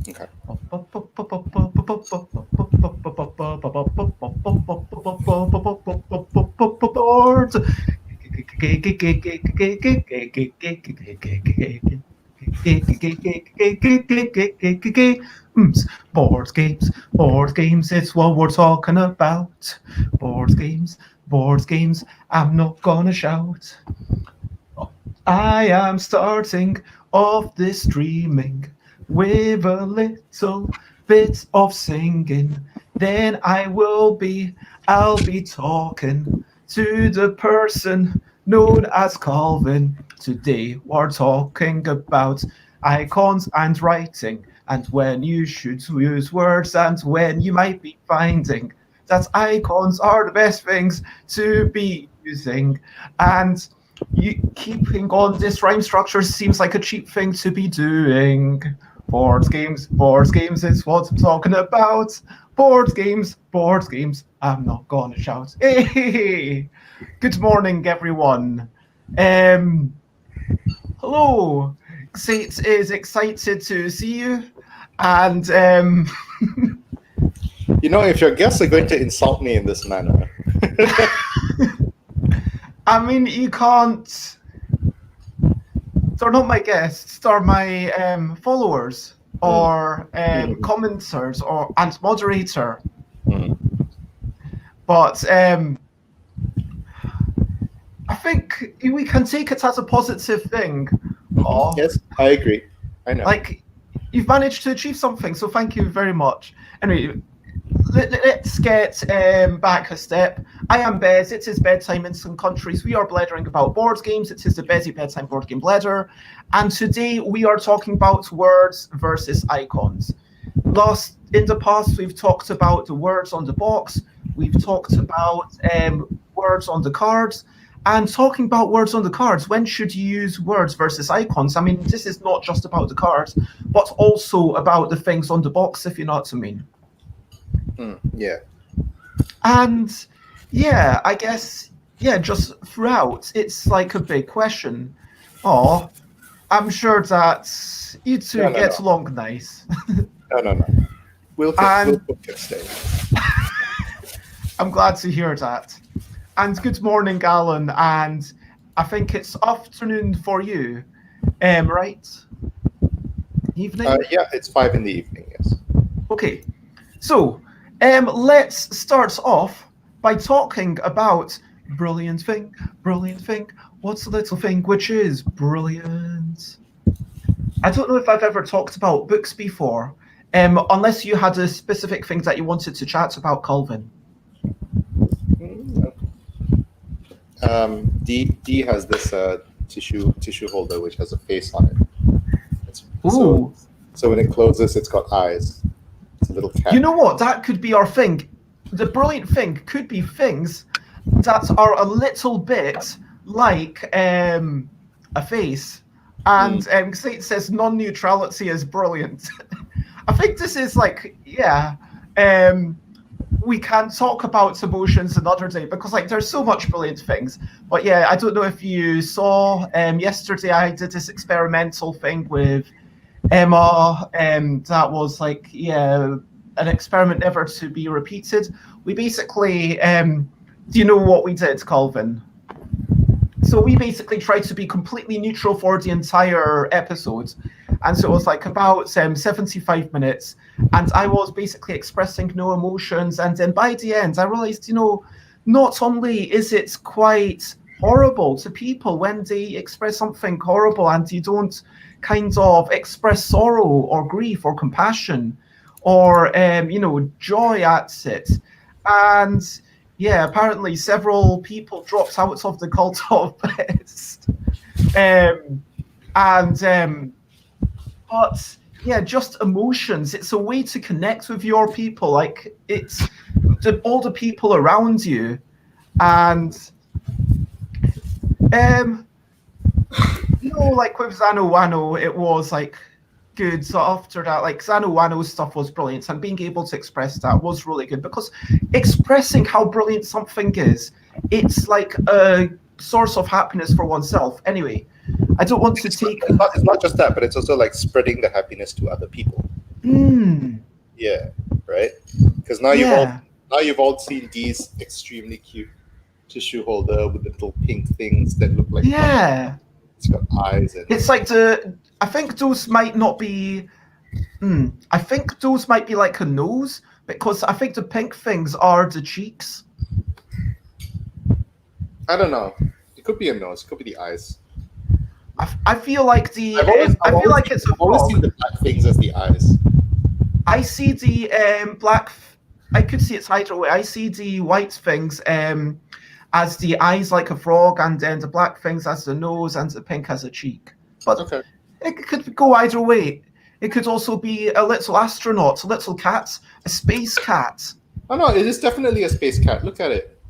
Okay. Board games, board games, it's what we're talking about. Board games, board games, I'm not gonna shout. I am starting off this streaming with a little bit of singing. Then I'll be talking to the person known as Calvin. Today we're talking about icons and writing and when you should use words and when you might be finding that icons are the best things to be using. And keeping on this rhyme structure seems like a cheap thing to be doing. Board games is what I'm talking about. Board games, I'm not gonna shout. Hey, good morning, everyone. Um, hello. Sates is excited to see you, and If your guests are going to insult me in this manner, I mean, you can't. They're not my guests. They're my followers or commenters or and moderator. But I think we can take it as a positive thing. Oh, yes, I agree. I know. like you've managed to achieve something, so thank you very much. Anyway, let's get back a step. I am Bez. It is bedtime in some countries. We are blethering about board games. It is the Bezzy Bedtime Board Game Blether. And today we are talking about words versus icons. In the past, we've talked about the words on the box. We've talked about words on the cards. And talking about words on the cards, when should you use words versus icons? I mean, this is not just about the cards, but also about the things on the box, if you know what I mean. Yeah. And yeah, I guess, just throughout, it's like a big question. Oh, I'm sure that you two get along nice. No. We'll get staying. I'm glad to hear that. And good morning, Alan. And I think it's afternoon for you, right? Evening? Yeah, it's 5 in the evening, yes. Okay. So, let's start off by talking about brilliant thing. What's the little thing which is brilliant? I don't know if I've ever talked about books before, unless you had a specific thing that you wanted to chat about, Calvin. D has this tissue holder which has a face on it. Ooh. So when it closes, it's got eyes. It's a little cat. You know what? That could be our thing. The brilliant thing could be things that are a little bit like a face. And it says non-neutrality is brilliant. I think this is like, we can talk about emotions another day because there's so much brilliant things. But yeah, I don't know if you saw yesterday I did this experimental thing with Emma, that was an experiment never to be repeated. We basically, do you know what we did, Calvin? So we basically tried to be completely neutral for the entire episode. And so it was about 75 minutes. And I was basically expressing no emotions. And then by the end, I realized, not only is it quite horrible to people when they express something horrible and you don't kind of express sorrow or grief or compassion or, joy at it. And yeah, apparently several people dropped out of the cult of best. But yeah, just emotions. It's a way to connect with your people. It's all the people around you. And with Zano Wano, it was good. So after that, Zano Wano's stuff was brilliant, and being able to express that was really good because expressing how brilliant something is, it's like a source of happiness for oneself. Anyway, I don't want to take. It's not just that, but it's also like spreading the happiness to other people. Yeah, right. Because now Yeah. you've all seen these extremely cute tissue holder with the little pink things that look like Yeah. it's got eyes and It's like I think those might not be. I think those might be like a nose because I think the pink things are the cheeks. I don't know. It could be a nose. It could be the eyes. I feel like I feel like it's a I've always seen frog. the black things as the eyes. I see the black. I could see it's either way. I see the white things as the eyes like a frog, and then the black things as the nose, and the pink as a cheek. But Okay. it could go either way. It could also be a little astronaut, a little cat, a space cat. Oh no, it is definitely a space cat. Look at it.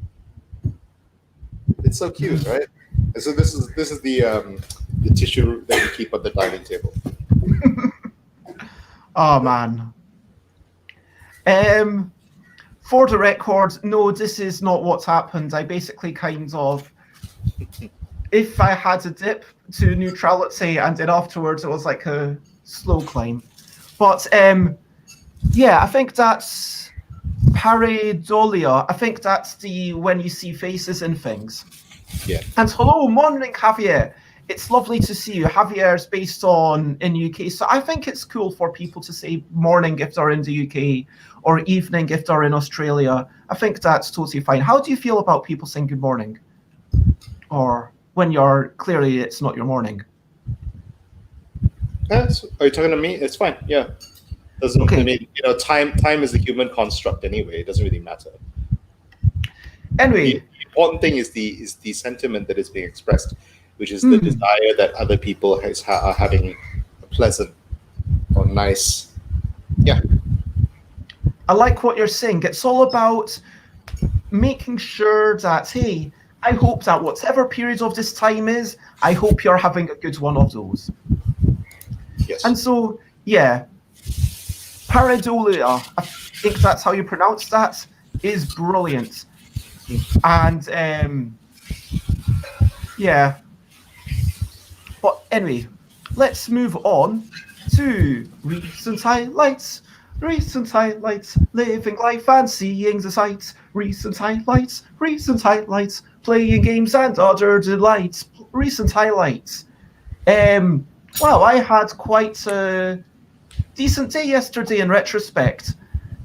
It's so cute, right? And so this is the tissue that you keep on the dining table. Oh man. For the record, no, this is not what's happened. I basically kind of, if I had a dip to neutrality and then afterwards it was like a slow climb. But yeah, I think that's pareidolia. I think that's the when you see faces in things. Yeah. And hello, morning, Javier. It's lovely to see you. Javier is based on in UK, so I think it's cool for people to say morning if they're in the UK or evening if they're in Australia. I think that's totally fine. How do you feel about people saying good morning? Or when you're clearly it's not your morning? Yeah, are you talking to me? It's fine. Yeah. Doesn't Okay. I mean, time is a human construct anyway. It doesn't really matter. Anyway, The important thing is the sentiment that is being expressed, which is the desire that other people are having a pleasant or nice. Yeah. I like what you're saying. It's all about making sure that, hey, I hope that whatever period of this time is, I hope you're having a good one of those. Yes. And so, yeah, pareidolia, I think that's how you pronounce that, is brilliant. And yeah. But anyway, let's move on to recent highlights. Recent highlights, living life and seeing the sights. Recent highlights, playing games and other delights. Recent highlights. Well, I had quite a decent day yesterday in retrospect.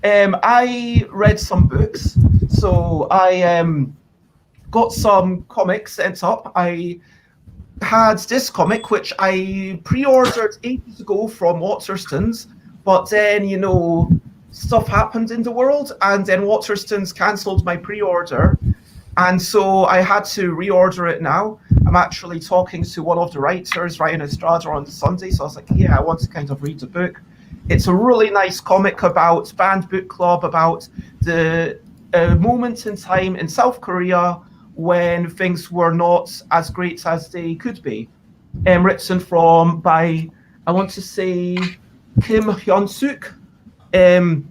I read some books, so I got some comics sent up. I had this comic which I pre-ordered ages ago from Waterston's, but then stuff happened in the world, and then Waterston's cancelled my pre-order, and so I had to reorder it now. I'm actually talking to one of the writers, Ryan Estrada, on Sunday, so I was like, yeah, I want to kind of read the book. It's a really nice comic about banned book club, about the moment in time in South Korea when things were not as great as they could be. Written by, I want to say, Kim Hyun-suk. And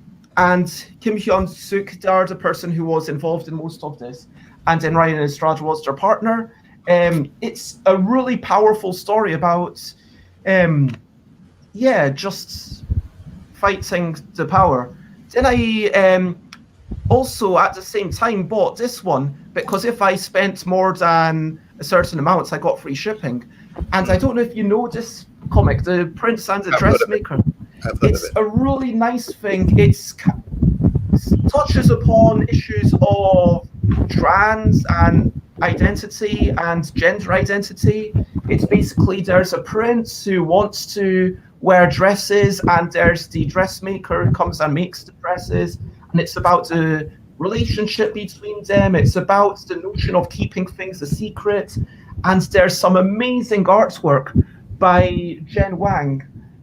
Kim Hyun-suk, they are the person who was involved in most of this. And then Ryan Estrada was their partner. It's a really powerful story about, just fighting the power. Then I also at the same time bought this one because if I spent more than a certain amount, I got free shipping. And I don't know if you know this comic, The Prince and the Dressmaker. It's a really nice thing. It touches upon issues of trans and identity and gender identity. It's basically there's a prince who wants to wear dresses, and there's the dressmaker who comes and makes the dresses, and it's about the relationship between them. It's about the notion of keeping things a secret, and there's some amazing artwork by Jen Wang.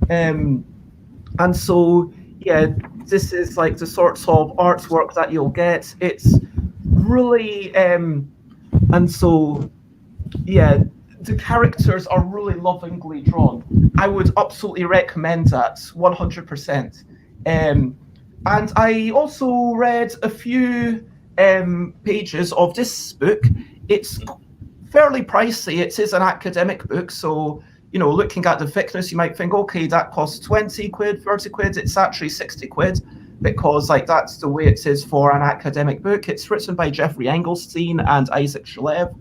And so, yeah, this is like the sorts of artwork that you'll get. It's really, and so, yeah, the characters are really lovingly drawn. I would absolutely recommend that 100%. And I also read a few pages of this book. It's fairly pricey. It is an academic book, so looking at the thickness, you might think, okay, that costs 20 quid, 30 quid. It's actually 60 quid because that's the way it is for an academic book. It's written by Jeffrey Engelstein and Isaac Shalev.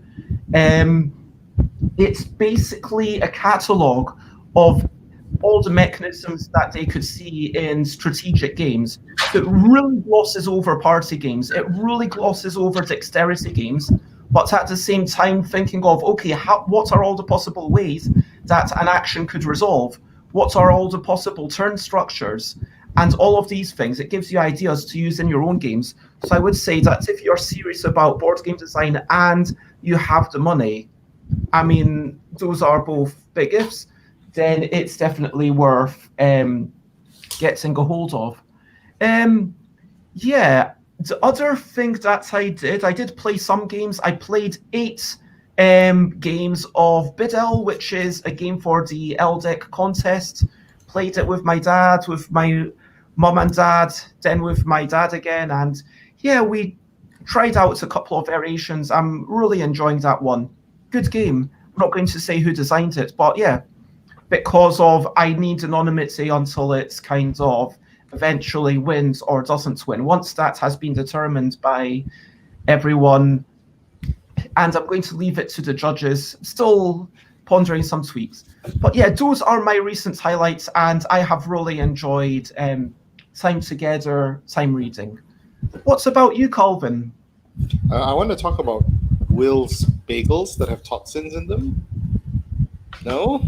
It's basically a catalogue of all the mechanisms that they could see in strategic games. It really glosses over party games. It really glosses over dexterity games, but at the same time thinking of, okay, what are all the possible ways that an action could resolve? What are all the possible turn structures? And all of these things, it gives you ideas to use in your own games. So I would say that if you're serious about board game design and you have the money, I mean, those are both big ifs, then it's definitely worth getting a hold of. Yeah, the other thing that I did play some games. I played 8 games of Bidel, which is a game for the LDEC contest. Played it with my dad, with my mum and dad, then with my dad again. And yeah, we tried out a couple of variations. I'm really enjoying that one. Good game. I'm not going to say who designed it, but yeah, because of I need anonymity until it's kind of eventually wins or doesn't win. Once that has been determined by everyone, and I'm going to leave it to the judges, still pondering some tweaks. But yeah, those are my recent highlights, and I have really enjoyed time together, time reading. What's about you, Calvin? I want to talk about Will's bagels that have toxins in them. No?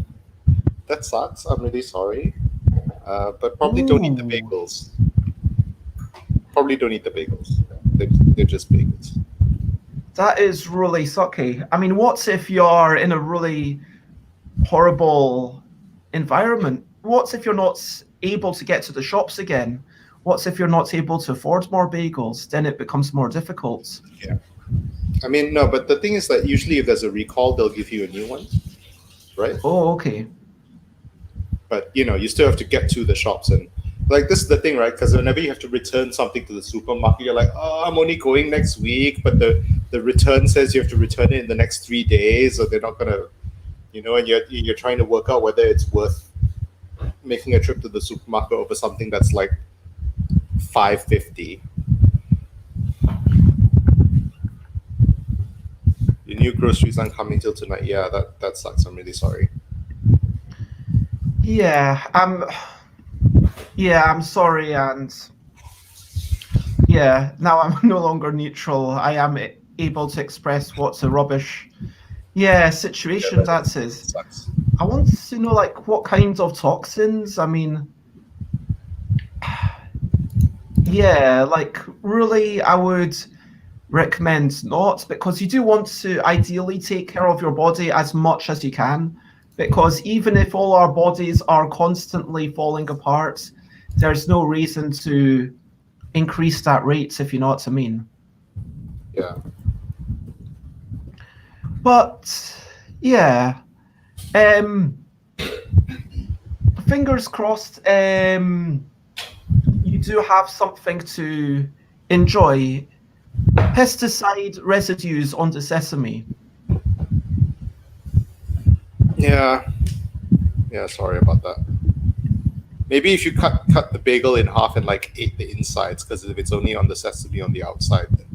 That sucks. I'm really sorry. But probably don't eat the bagels. Probably don't eat the bagels. They're just bagels. That is really sucky. I mean, what if you're in a really horrible environment? What if you're not able to get to the shops again? What if you're not able to afford more bagels? Then it becomes more difficult. Yeah. I mean, no, but the thing is that usually if there's a recall, they'll give you a new one, right? Oh, okay. But, you still have to get to the shops. And, this is the thing, right? Because whenever you have to return something to the supermarket, you're like, oh, I'm only going next week. But the return says you have to return it in the next 3 days, or they're not going to, and you're trying to work out whether it's worth making a trip to the supermarket over something that's like $5.50. Your new groceries aren't coming till tonight. Yeah, that sucks. I'm really sorry. Yeah, I'm sorry, and yeah, now I'm no longer neutral. I am able to express what's a rubbish situation that is. Sucks. I want to know what kinds of toxins. I mean, yeah, really, I would recommend not, because you do want to ideally take care of your body as much as you can, because even if all our bodies are constantly falling apart, there's no reason to increase that rate, if you know what I mean. Yeah. But yeah, fingers crossed, you do have something to enjoy. Pesticide residues on the sesame. Yeah, sorry about that. Maybe if you cut the bagel in half and ate the insides, because if it's only on the sesame on the outside, then.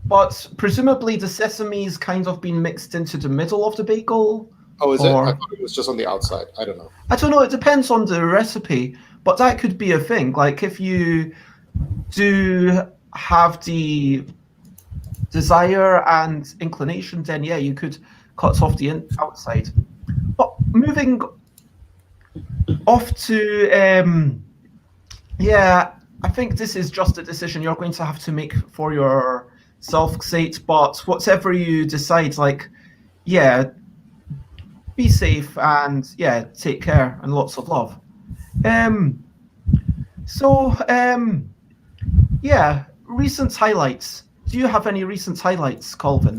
But presumably the sesame's kind of been mixed into the middle of the bagel. Oh, is it? I thought it was just on the outside. I don't know. I don't know. It depends on the recipe, but that could be a thing. If you do have the desire and inclination, then yeah, you could cut off the outside. But moving off to I think this is just a decision you're going to have to make for yourself, Sate. But whatever you decide, be safe and take care and lots of love. Recent highlights. Do you have any recent highlights, Calvin?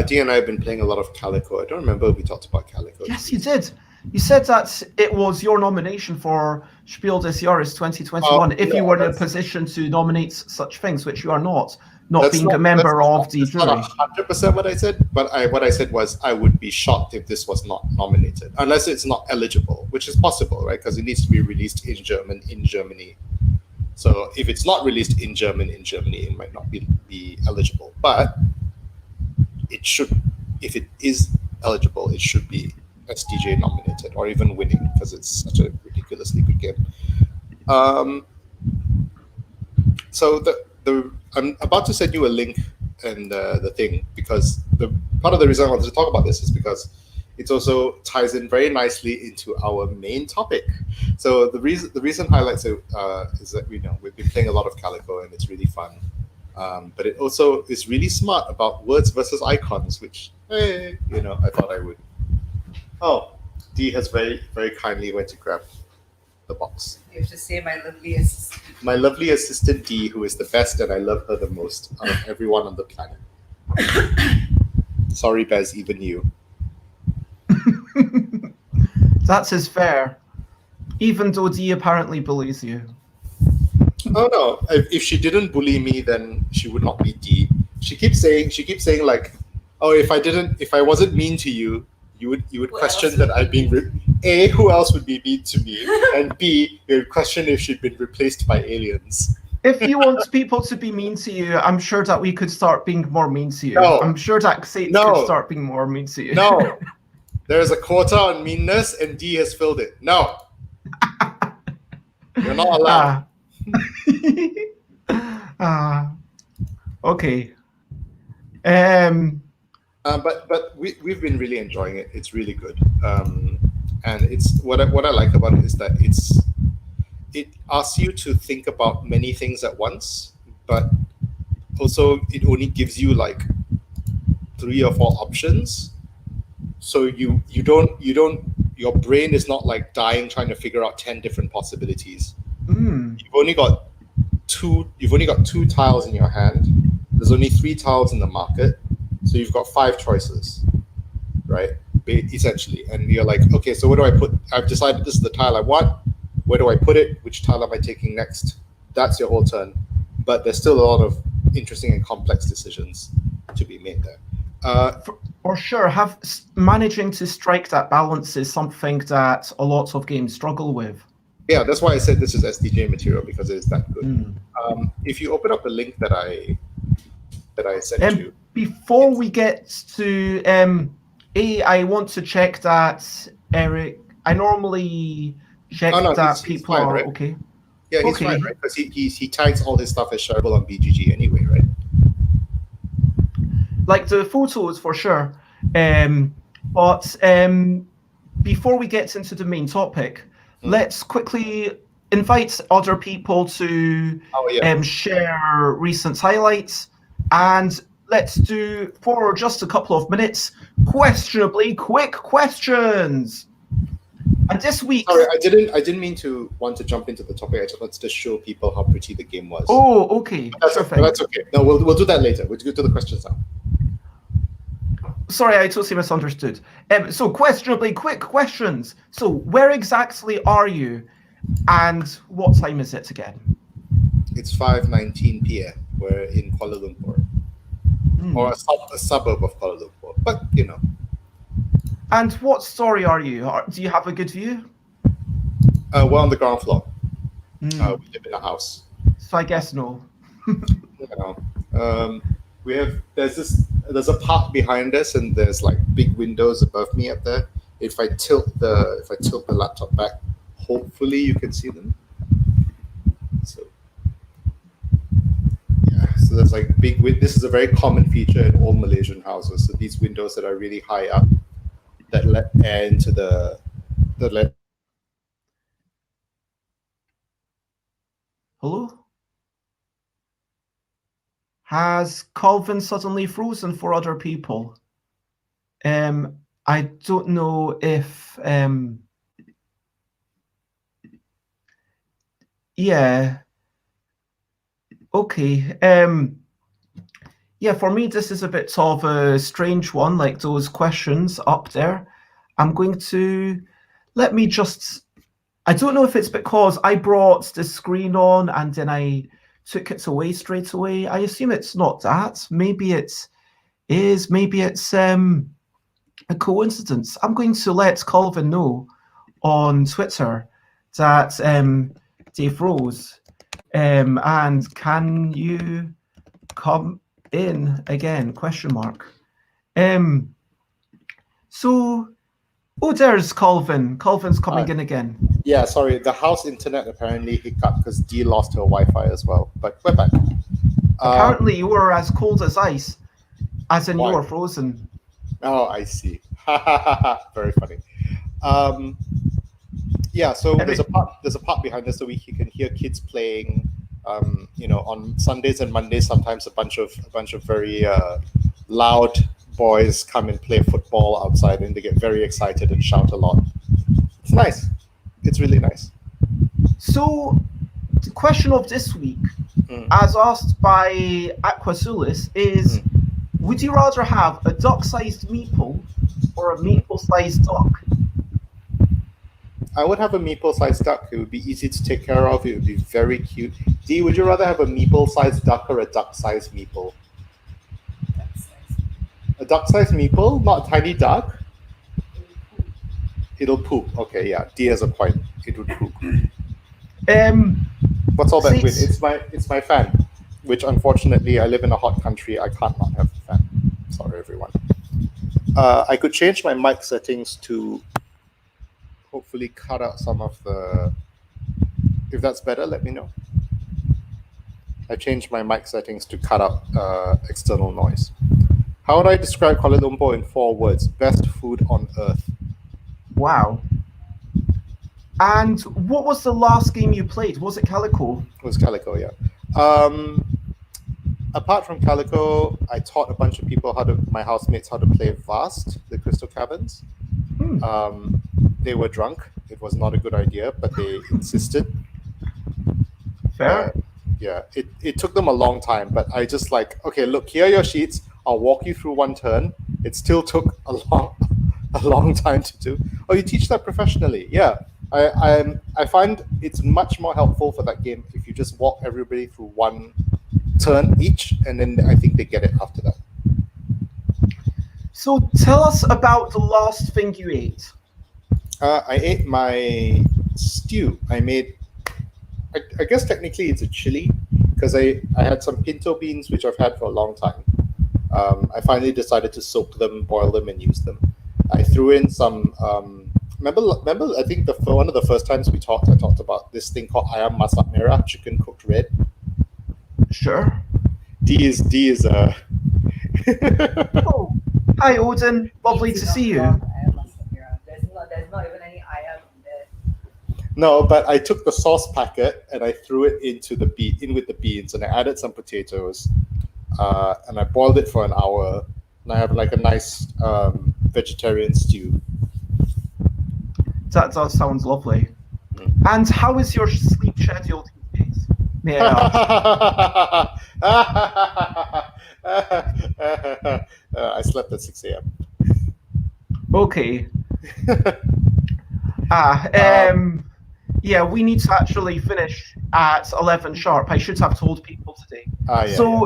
Dee and I have been playing a lot of Calico. I don't remember if we talked about Calico. Yes, you did. You said that it was your nomination for Spiel des Jahres 2021 if you were in a position to nominate such things, which you are not. not being a member of the that's not jury. 100% what I said, but what I said was I would be shocked if this was not nominated, unless it's not eligible, which is possible, right? Because it needs to be released in Germany. So if it's not released in Germany, it might not be eligible. But it should, if it is eligible, it should be SDJ nominated or even winning because it's such a ridiculously good game. So I'm about to send you a link and the thing, because the part of the reason I wanted to talk about this is because it also ties in very nicely into our main topic. So the reason highlights it is that we've been playing a lot of Calico and it's really fun. But it also is really smart about words versus icons, which I thought I would. Oh, Dee has very, very kindly went to grab the box. You have to say my lovely assistant. My lovely assistant Dee, who is the best and I love her the most out of everyone on the planet. Sorry, Bez, even you. That's his fair. Even though Dee apparently bullies you. Oh no! If she didn't bully me, then she would not be Dee. She keeps saying like, "Oh, if I wasn't mean to you, you would question that I've been A, who else would be mean to me, and B, you would question if she'd been replaced by aliens." If you want people to be mean to you, I'm sure that we could start being more mean to you. No. I'm sure that Saints could start being more mean to you. No, there's a quota on meanness, and Dee has filled it. No, you're not allowed. Okay. But we've been really enjoying it. It's really good. And it's what I like about it is that it asks you to think about many things at once, but also it only gives you like 3 or 4 options. So you don't your brain is not like dying trying to figure out 10 different possibilities. You've only got 2 tiles in your hand. There's only 3 tiles in the market, so you've got 5 choices, right? Essentially, and you're like, okay, so what do I put? I've decided this is the tile I want. Where do I put it? Which tile am I taking next? That's your whole turn, but there's still a lot of interesting and complex decisions to be made there. For sure, managing to strike that balance is something that a lot of games struggle with. Yeah, that's why I said this is SDJ material, because it is that good. If you open up the link that I sent you. Before we get to I want to check that Eric. I normally check that people fine, are right? okay. Yeah, he's fine, right? Because he tags all his stuff as shareable on BGG anyway, right? Like the photos for sure. But before we get into the main topic, let's quickly invite other people to share recent highlights, and let's do, for just a couple of minutes, questionably quick questions. And this week, sorry, I didn't mean to want to jump into the topic. I just wanted to show people how pretty the game was. Oh, okay. That's okay. No, we'll do that later. We'll go to the questions now. Sorry, I totally misunderstood. So questionably quick questions. So where exactly are you, and what time is it again? It's 5:19 p.m. We're in Kuala Lumpur, or a suburb of Kuala Lumpur, but you know. And what story are you? Do you have a good view? We're on the ground floor. We live in a house. So I guess no. There's a park behind us, and there's like big windows above me up there. If I tilt the laptop back, hopefully you can see them. So yeah, so there's like big. This is a very common feature in all Malaysian houses. So these windows that are really high up, that let air into Hello? Has Calvin suddenly frozen for other people? I don't know if yeah. Okay. Yeah, for me this is a bit of a strange one, like those questions up there. I'm going to I don't know if it's because I brought the screen on and then I took it away straight away. I assume it's not that. Maybe it's a coincidence. I'm going to let Calvin know on Twitter that Dave Rose, and can you come in again? Question mark. So, oh, there's Calvin. Calvin's coming in again. Yeah, sorry. The house internet apparently hiccuped because Dee lost her Wi-Fi as well. But we're back. Apparently, you were as cold as ice, as in Why? you were frozen. Oh, I see. Very funny. Yeah, so there's a part behind this, so you can hear kids playing. On Sundays and Mondays, sometimes a bunch of very loud boys come and play football outside, and they get very excited and shout a lot. It's nice. It's really nice. So, the question of this week, as asked by Aquasulis, is: would you rather have a duck-sized meeple or a meeple-sized duck? I would have a meeple-sized duck. It would be easy to take care of. It would be very cute. Dee, would you rather have a meeple-sized duck or a duck-sized meeple? A duck-sized meeple, not a tiny duck? It'll poop. Okay, yeah. Dee has a point. It would poop. What's all that with? It's my fan, which unfortunately I live in a hot country. I can't not have a fan. Sorry, everyone. I could change my mic settings to hopefully cut out some of the... If that's better, let me know. I changed my mic settings to cut out external noise. How would I describe Kuala Lumpur in 4 words? Best food on earth. Wow. And what was the last game you played? Was it Calico? It was Calico, yeah. Apart from Calico, I taught a bunch of people my housemates how to play Vast, the Crystal Caverns. They were drunk. It was not a good idea, but they insisted. Fair. Yeah, it took them a long time, but I just okay, look, here are your sheets. I'll walk you through one turn. It still took a long time to do. Oh, you teach that professionally? Yeah. I find it's much more helpful for that game if you just walk everybody through one turn each, and then I think they get it after that. So tell us about the last thing you ate. I ate my stew. I made, I guess technically it's a chili, because I had some pinto beans, which I've had for a long time. I finally decided to soak them, boil them, and use them. I threw in some, remember I think one of the first times we talked, I talked about this thing called ayam masak merah, chicken cooked red. Sure. D is Oh, hi Odin, lovely to see you. There's not even any ayam in there. No, but I took the sauce packet and I threw it in with the beans, and I added some potatoes, and I boiled it for an hour, and I have a nice vegetarian stew. That does sound lovely. And how is your sleep schedule these days? May I ask? I slept at 6 a.m. Okay. Yeah, we need to actually finish at 11 sharp. I should have told people today.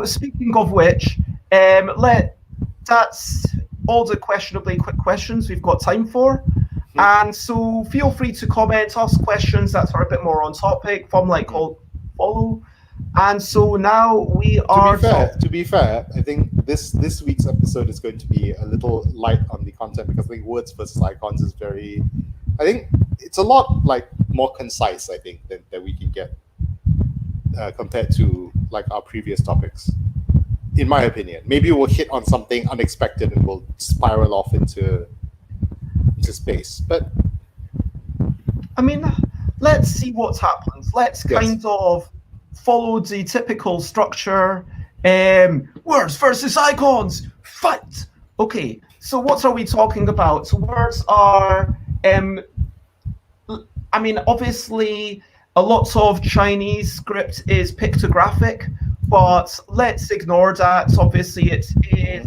Speaking of which, that's all the questionably quick questions we've got time for. And so feel free to comment, ask questions that are a bit more on topic, follow. And so now we are... To be fair, I think this week's episode is going to be a little light on the content, because I think words versus icons is very... I think it's a lot more concise, I think, that we can get compared to our previous topics, in my opinion. Maybe we'll hit on something unexpected and we'll spiral off into space. But I mean, let's see what happens. Let's kind of follow the typical structure. Words versus icons, fight. Okay, so what are we talking about? So words are, obviously a lot of Chinese script is pictographic, but let's ignore that. Obviously it is,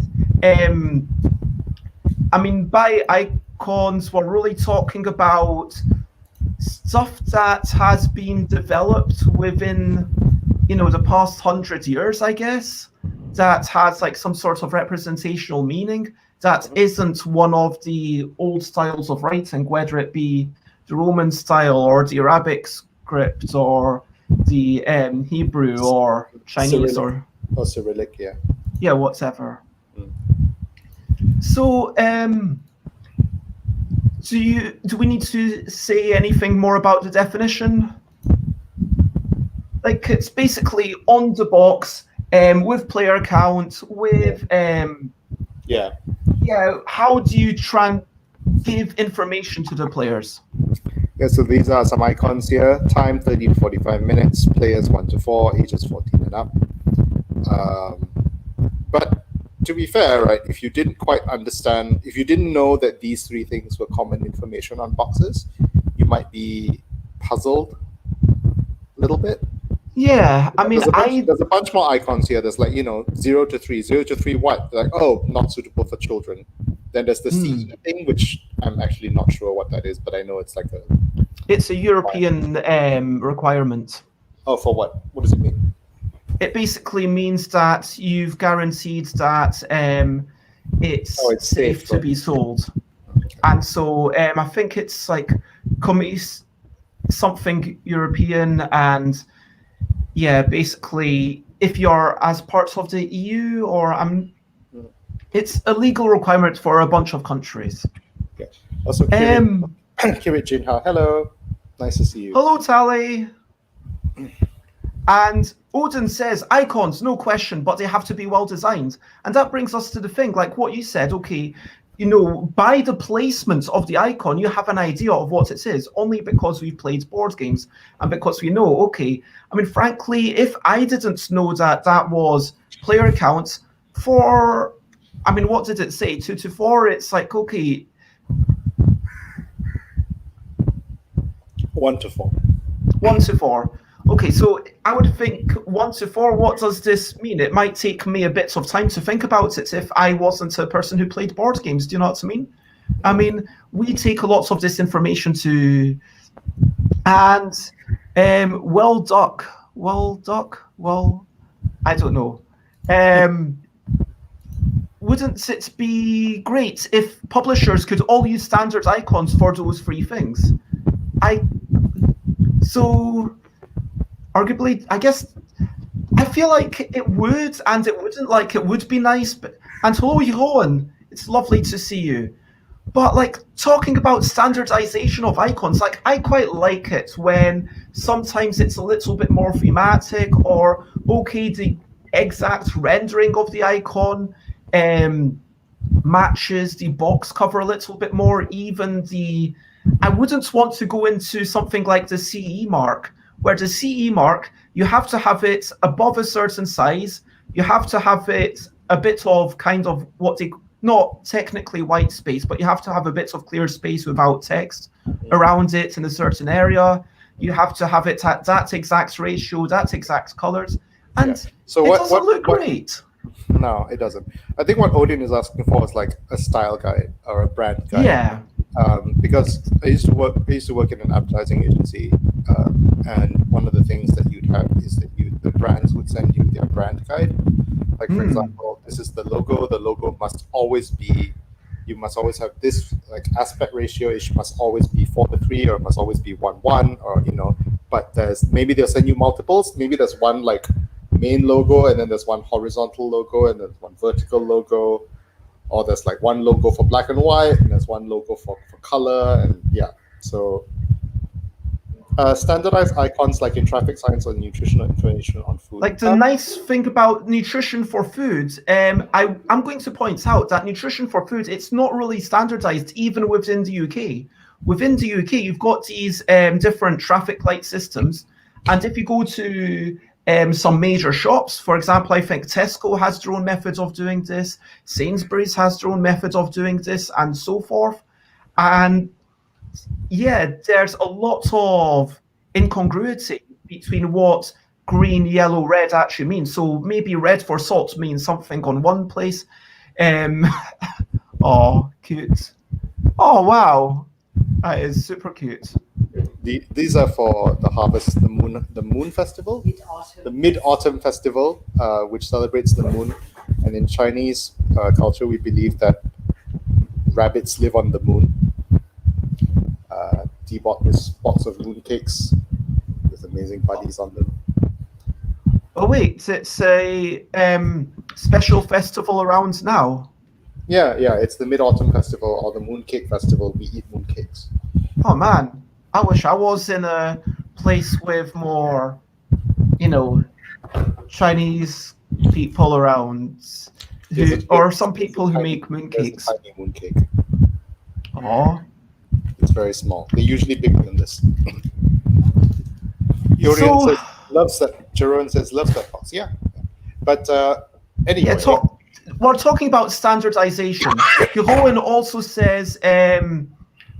by icons, we're really talking about stuff that has been developed within the past 100 years, I guess, that has like some sort of representational meaning that isn't one of the old styles of writing, whether it be the Roman style or the Arabic script or the Hebrew or Chinese Cyrillic. Cyrillic, yeah, whatever. Mm. So, do we need to say anything more about the definition? Like, it's basically on the box, with player count, with Yeah. how do you try and give information to the players? Yeah, so these are some icons here. Time 30 to 45 minutes, players 1 to 4, ages 14 and up. But to be fair, right, if you didn't quite understand, if you didn't know that these three things were common information on boxes, you might be puzzled a little bit. Yeah, I mean, there's a bunch more icons here. There's like, 0 to 3. 0 to 3 what? Like, oh, not suitable for children. Then there's the CE thing, which I'm actually not sure what that is, but I know it's like it's a European requirement. Oh, for what? What does it mean? It basically means that you've guaranteed that it's safe to be sold. And so I think it's like something European, and yeah, basically if you're as part of the EU it's a legal requirement for a bunch of countries. Okay. Also, Kirit Jinha, hello. Nice to see you. Hello, Tally. And Odin says, icons, no question, but they have to be well designed. And that brings us to the thing, like what you said, okay, by the placement of the icon, you have an idea of what it is, only because we've played board games and because we know, okay, I mean, frankly, if I didn't know that was player count for, I mean, what did it say? 2 to 4, it's like, okay. 1 to 4. 1 to 4. Okay, so I would think 1 to 4, what does this mean? It might take me a bit of time to think about it if I wasn't a person who played board games. Do you know what I mean? I mean, we take a lot of this information to, and I don't know. Wouldn't it be great if publishers could all use standard icons for those three things? Arguably, I guess, I feel like it would and it wouldn't. Like, it would be nice, and hello, Johan, it's lovely to see you. But like, talking about standardization of icons, like, I quite like it when sometimes it's a little bit more thematic, or okay, the exact rendering of the icon matches the box cover a little bit more. Even I wouldn't want to go into something like the CE mark, where the CE mark, you have to have it above a certain size. You have to have it a bit of kind of not technically white space, but you have to have a bit of clear space without text around it in a certain area. You have to have it at that exact ratio, that exact colors. And so it doesn't look great. No, it doesn't. I think what Odin is asking for is like a style guide or a brand guide. Yeah. Because I used to work in an advertising agency, and one of the things that you'd have is that the brands would send you their brand guide. Like, for example, this is the logo. The logo must always be, you must always have this like aspect ratio. It must always be 4 to 3, or it must always be 1:1, or But maybe they'll send you multiples. Maybe there's one like main logo, and then there's one horizontal logo, and then one vertical logo. Or there's like one logo for black and white, and there's one logo for color, and so standardized icons like in traffic signs or nutritional information on food. Like, the nice thing about nutrition for food, I'm going to point out that nutrition for food, it's not really standardized even within the UK. Within the UK, you've got these different traffic light systems, and if you go to some major shops, for example, I think Tesco has their own methods of doing this, Sainsbury's has their own methods of doing this, and so forth. And yeah, there's a lot of incongruity between what green, yellow, red actually means. So maybe red for salt means something on one place. Oh, cute. Oh, wow. That is super cute. These are for the harvest, the moon festival, Mid-autumn. the Mid-Autumn Festival, which celebrates the moon. And in Chinese culture, we believe that rabbits live on the moon. Dee bought this box of moon cakes with amazing buddies on them. Oh wait, it's a special festival around now. Yeah, it's the Mid-Autumn Festival or the Mooncake Festival. We eat mooncakes. Oh man, I wish I was in a place with more, Chinese people around, or some people who make mooncakes. There's a tiny mooncake. Oh, It's very small. They're usually bigger than this. Yorian So- says loves that. Jerome says loves that box. Yeah, but anyway. yeah. We're talking about standardization. Jeroen also says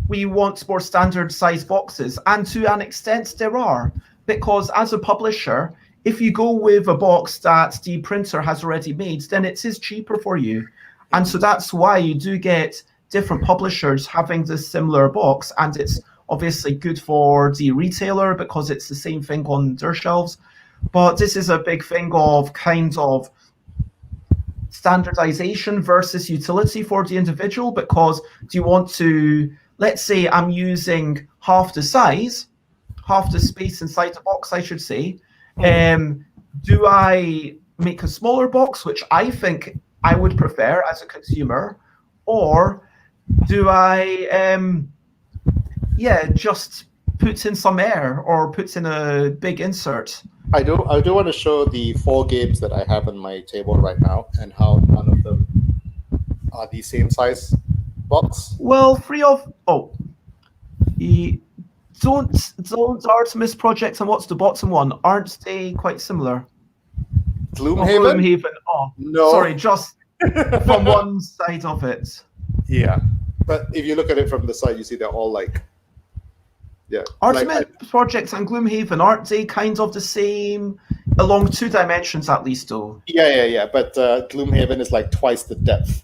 we want more standard size boxes, and to an extent there are, because as a publisher, if you go with a box that the printer has already made, then it is cheaper for you. And so that's why you do get different publishers having this similar box, and it's obviously good for the retailer because it's the same thing on their shelves. But this is a big thing of kind of standardization versus utility for the individual, because do you want to, let's say I'm using half the size, half the space inside the box, I should say. Do I make a smaller box, which I think I would prefer as a consumer, or do I just put in some air or put in a big insert? I do want to show the 4 games that I have on my table right now and how none of them are the same size box. Well, don't Artemis Project and what's the bottom one? Aren't they quite similar? Gloomhaven? Gloomhaven. Oh, No. sorry, just from one side of it. Yeah. But if you look at it from the side, you see they're all like, yeah. Artemis Project and Gloomhaven, aren't they kind of the same along 2 dimensions at least, though? Yeah. But Gloomhaven is like twice the depth.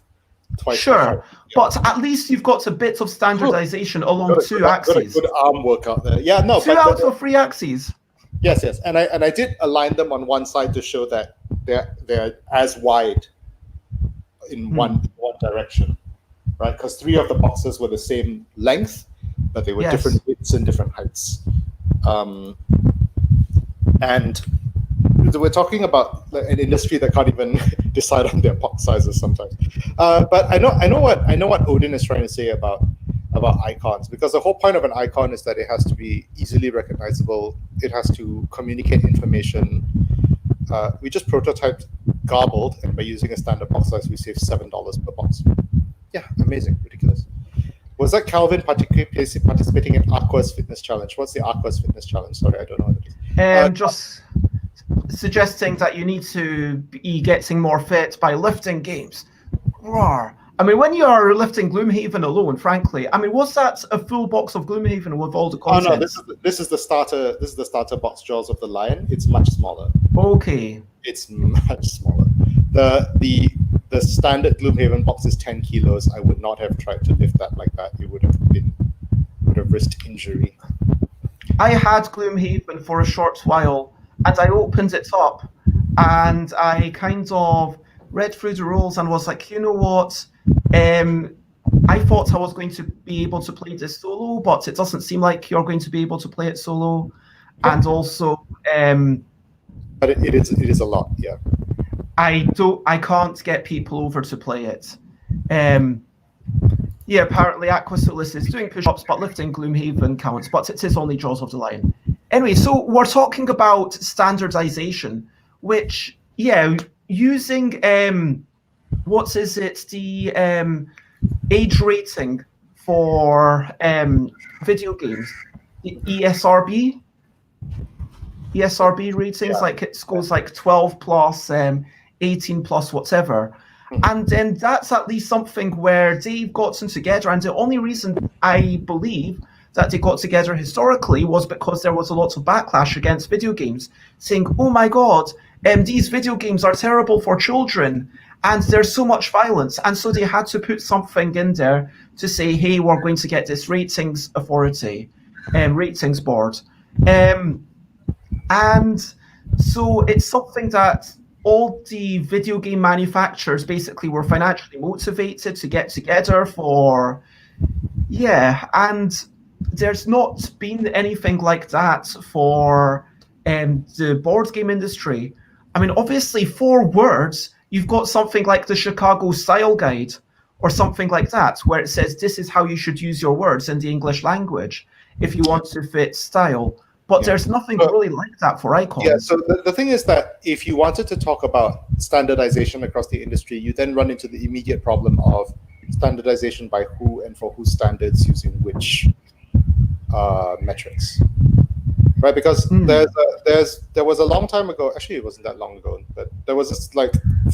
Twice the Sure, height. Yeah. but at least you've got a bit of standardization along 2 axes. Got a good arm workout there. Yeah, no. 2 out of 3 axes. Yes. And I did align them on one side to show that they're as wide in one direction, right? Because 3 of the boxes were the same length, but they were Yes. different widths and different heights. And we're talking about an industry that can't even decide on their box sizes sometimes. But I know what Odin is trying to say about icons, because the whole point of an icon is that it has to be easily recognizable. It has to communicate information. We just prototyped Garbled, and by using a standard box size, we saved $7 per box. Yeah, amazing, ridiculous. Was that Calvin participating in Aqua's Fitness Challenge? What's the Aqua's Fitness Challenge? Sorry, I don't know what it is. Just suggesting that you need to be getting more fit by lifting games. Roar. I mean, when you are lifting Gloomhaven alone, frankly, I mean, was that a full box of Gloomhaven with all the Oh content? no, this is the starter. This is the starter box, Jaws of the Lion. It's much smaller. Okay. It's much smaller. The standard Gloomhaven box is 10 kilos. I would not have tried to lift that like that. It would have risked injury. I had Gloomhaven for a short while, and I opened it up, and I kind of read through the rules and was like, you know what? I thought I was going to be able to play this solo, but it doesn't seem like you're going to be able to play it solo. And also, but it is a lot, yeah. I can't get people over to play it. Yeah, apparently Aquasolus is doing push-ups, but lifting Gloomhaven counts, but it is only Jaws of the Lion. Anyway, so we're talking about standardization, which, yeah, using the age rating for video games, the ESRB ratings, like it goes like 12 plus, 18 plus, whatever. And then that's at least something where they've gotten together, and the only reason I believe that they got together historically was because there was a lot of backlash against video games, saying, oh my god, these video games are terrible for children, and there's so much violence. And so they had to put something in there to say, hey, we're going to get this ratings authority. ratings board. And so it's something that all the video game manufacturers basically were financially motivated to get together for. Yeah, and there's not been anything like that for the board game industry. I mean, obviously, for words, you've got something like the Chicago Style Guide or something like that, where it says this is how you should use your words in the English language if you want to fit style. But there's nothing really like that for icons. Yeah, so the thing is that if you wanted to talk about standardization across the industry, you then run into the immediate problem of standardization by who and for whose standards using which metrics, right? Because there was a long time ago, actually it wasn't that long ago, but there was this like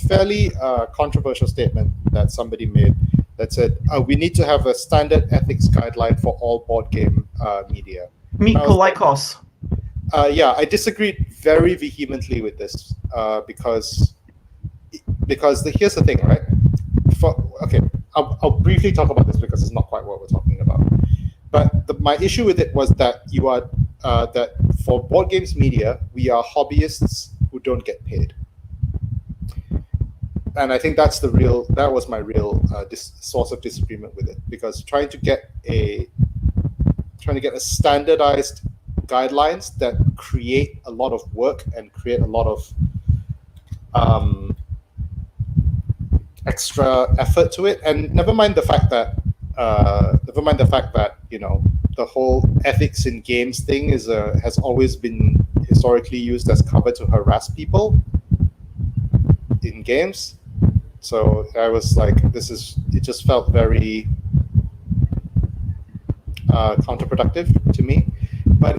fairly controversial statement that somebody made that said we need to have a standard ethics guideline for all board game media. Meet Polikos. Yeah, I disagreed very vehemently with this because here's the thing, right? I'll briefly talk about this because it's not quite what we're talking about. But my issue with it was that you are that for board games media, we are hobbyists who don't get paid, and I think that was my real source of disagreement with it, because trying to get a standardized guidelines that create a lot of work and create a lot of extra effort to it, and never mind the fact that the whole ethics in games thing has always been historically used as cover to harass people in games. So I was like, it just felt very counterproductive to me. But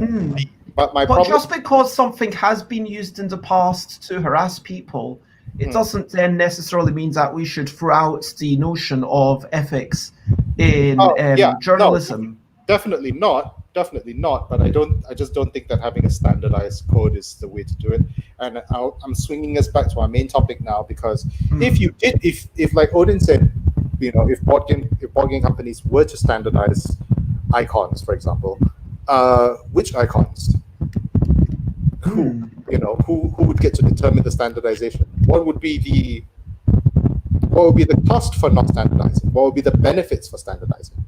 my problem. Just because something has been used in the past to harass people, it doesn't then necessarily mean that we should throw out the notion of ethics in journalism. No, definitely not. But I just don't think that having a standardized code is the way to do it. And I'm swinging us back to our main topic now, because if like Odin said, if board game companies were to standardize icons, for example, which icons? Who would get to determine the standardization? What would be the cost for not standardizing? What would be the benefits for standardizing?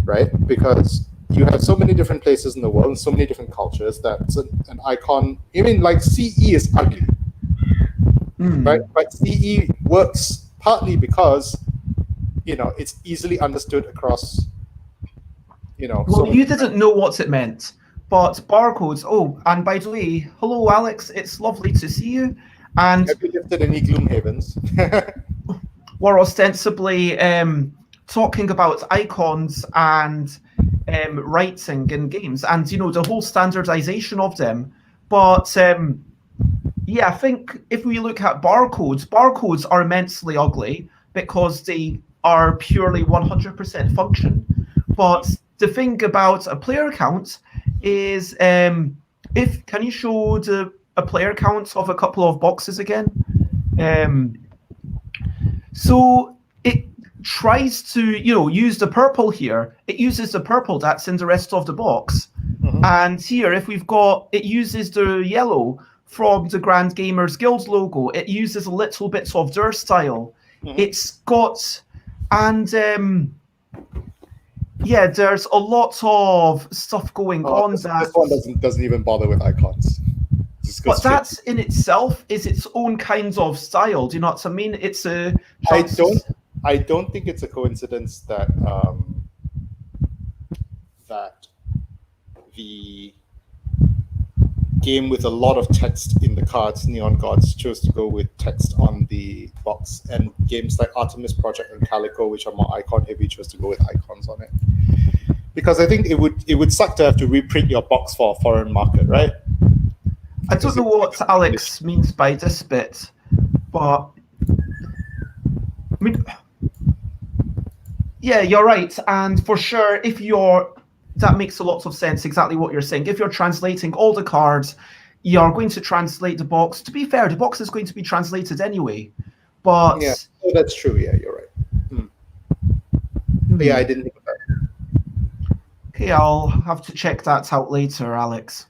Right? Because you have so many different places in the world and so many different cultures that an icon, even like CE is ugly, right? But CE works partly because it's easily understood across. Well, you didn't know what it meant, but barcodes. Oh, and by the way, hello, Alex. It's lovely to see you. And have you lived in any Gloomhavens? We're ostensibly talking about icons and writing in games, and the whole standardization of them. But I think if we look at barcodes are immensely ugly because they are purely 100% function. But the thing about a player count is, can you show a player count of a couple of boxes again? So it tries to, use the purple here. It uses the purple that's in the rest of the box. And here, if we've got, it uses the yellow from the Grand Gamers Guild logo. It uses a little bit of their style. It's got, and there's a lot of stuff going on. This one doesn't even bother with icons. But that's in itself is its own kind of style. Do you know what I mean? It's a. I don't think it's a coincidence that that the game with a lot of text in the cards, Neon Gods, chose to go with text on the box, and games like Artemis Project and Calico, which are more icon heavy, chose to go with icons on it. Because I think it would suck to have to reprint your box for a foreign market, right? I don't know what Alex means by this bit, but I mean, yeah, you're right, and for sure, that makes a lot of sense. Exactly what you're saying. If you're translating all the cards, you're going to translate the box. To be fair, the box is going to be translated anyway. But that's true. Yeah, you're right. Yeah, I didn't think of that. Okay, I'll have to check that out later, Alex.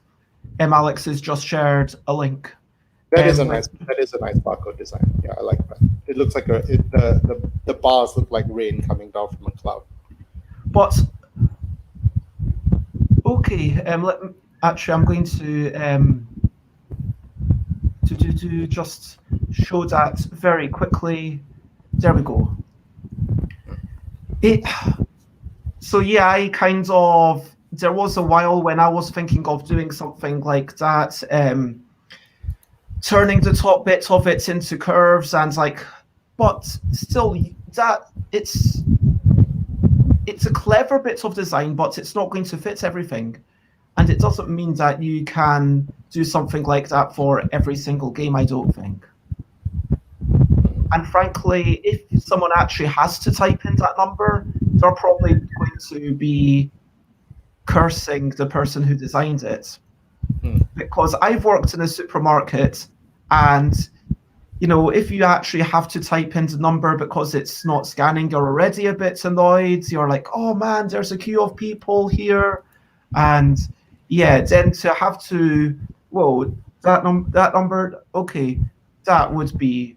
Alex has just shared a link. That is a Like- nice barcode design. Yeah, I like that. It looks like the bars look like rain coming down from a cloud. But okay, actually, I'm going to just show that very quickly. There we go. So yeah, I kind of, there was a while when I was thinking of doing something like that, turning the top bit of it into curves and like, but still that it's a clever bit of design, but it's not going to fit everything. And it doesn't mean that you can do something like that for every single game, I don't think. And frankly, if someone actually has to type in that number, they're probably going to be cursing the person who designed it. Because I've worked in a supermarket, and you know, if you actually have to type in the number because it's not scanning, you're already a bit annoyed. You're like, oh man, there's a queue of people here. And yeah, then to have to, whoa, that number, okay, that would be.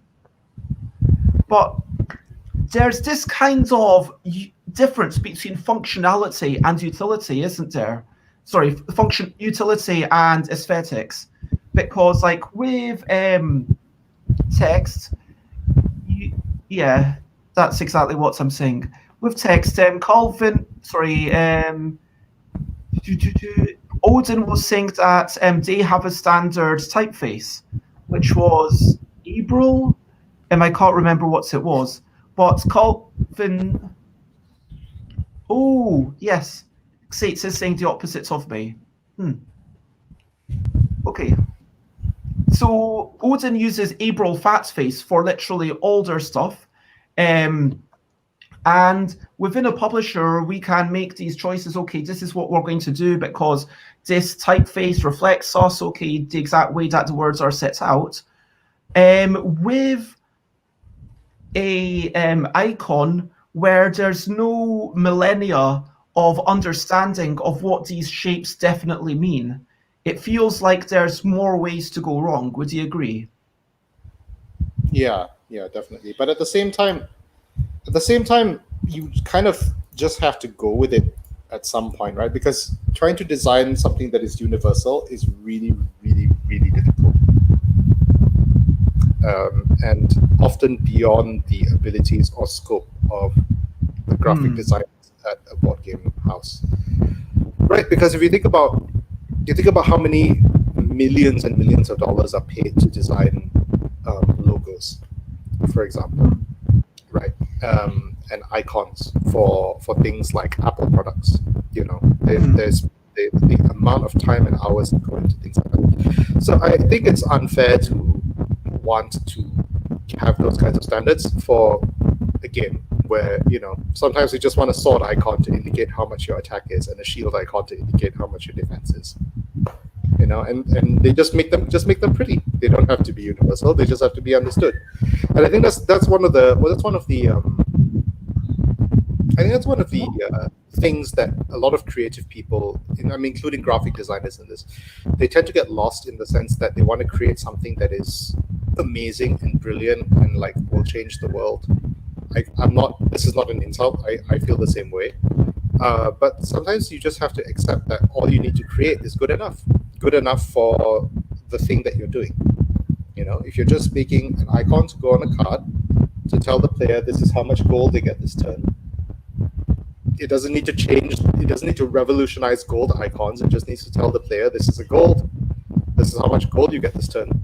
But there's this kind of difference between functionality and utility, isn't there? Sorry, utility and aesthetics. Because like with text, yeah, that's exactly what I'm saying. With text, Calvin, sorry, Odin was saying that they have a standard typeface, which was April. I can't remember what it was, but Calvin. Oh yes, Xates is saying the opposite of me. Okay. So Odin uses April Fatsface for literally all their stuff. And within a publisher, we can make these choices. Okay, this is what we're going to do because this typeface reflects us. Okay, the exact way that the words are set out. With a icon where there's no millennia of understanding of what these shapes definitely mean, it feels like there's more ways to go wrong. Would you agree? Yeah, definitely. But at the same time, you kind of just have to go with it at some point, right? Because trying to design something that is universal is really, really, really difficult. And often beyond the abilities or scope of the graphic designers at a board game house, right? Because if you think about how many millions and millions of dollars are paid to design logos, for example, right? And icons for things like Apple products. You know, there's the amount of time and hours that go into things like that. So I think it's unfair to want to have those kinds of standards for a game where, you know, sometimes you just want a sword icon to indicate how much your attack is and a shield icon to indicate how much your defense is. You know, and they just make them pretty. They don't have to be universal. They just have to be understood. And I think that's one of the things that a lot of creative people, including graphic designers in this, they tend to get lost in the sense that they want to create something that is amazing and brilliant and like will change the world. This is not an insult. I feel the same way. But sometimes you just have to accept that all you need to create is good enough for the thing that you're doing. You know, if you're just making an icon to go on a card to tell the player this is how much gold they get this turn, it doesn't need to change. It doesn't need to revolutionize gold icons. It just needs to tell the player this is a gold. This is how much gold you get this turn.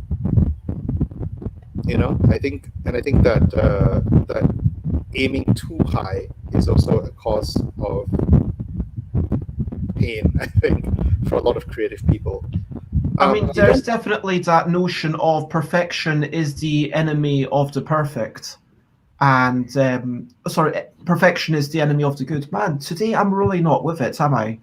You know, I think that aiming too high is also a cause of pain, I think, for a lot of creative people. I mean, there's definitely that notion of perfection is the enemy of the perfect. And, perfection is the enemy of the good. Man, today I'm really not with it, am I?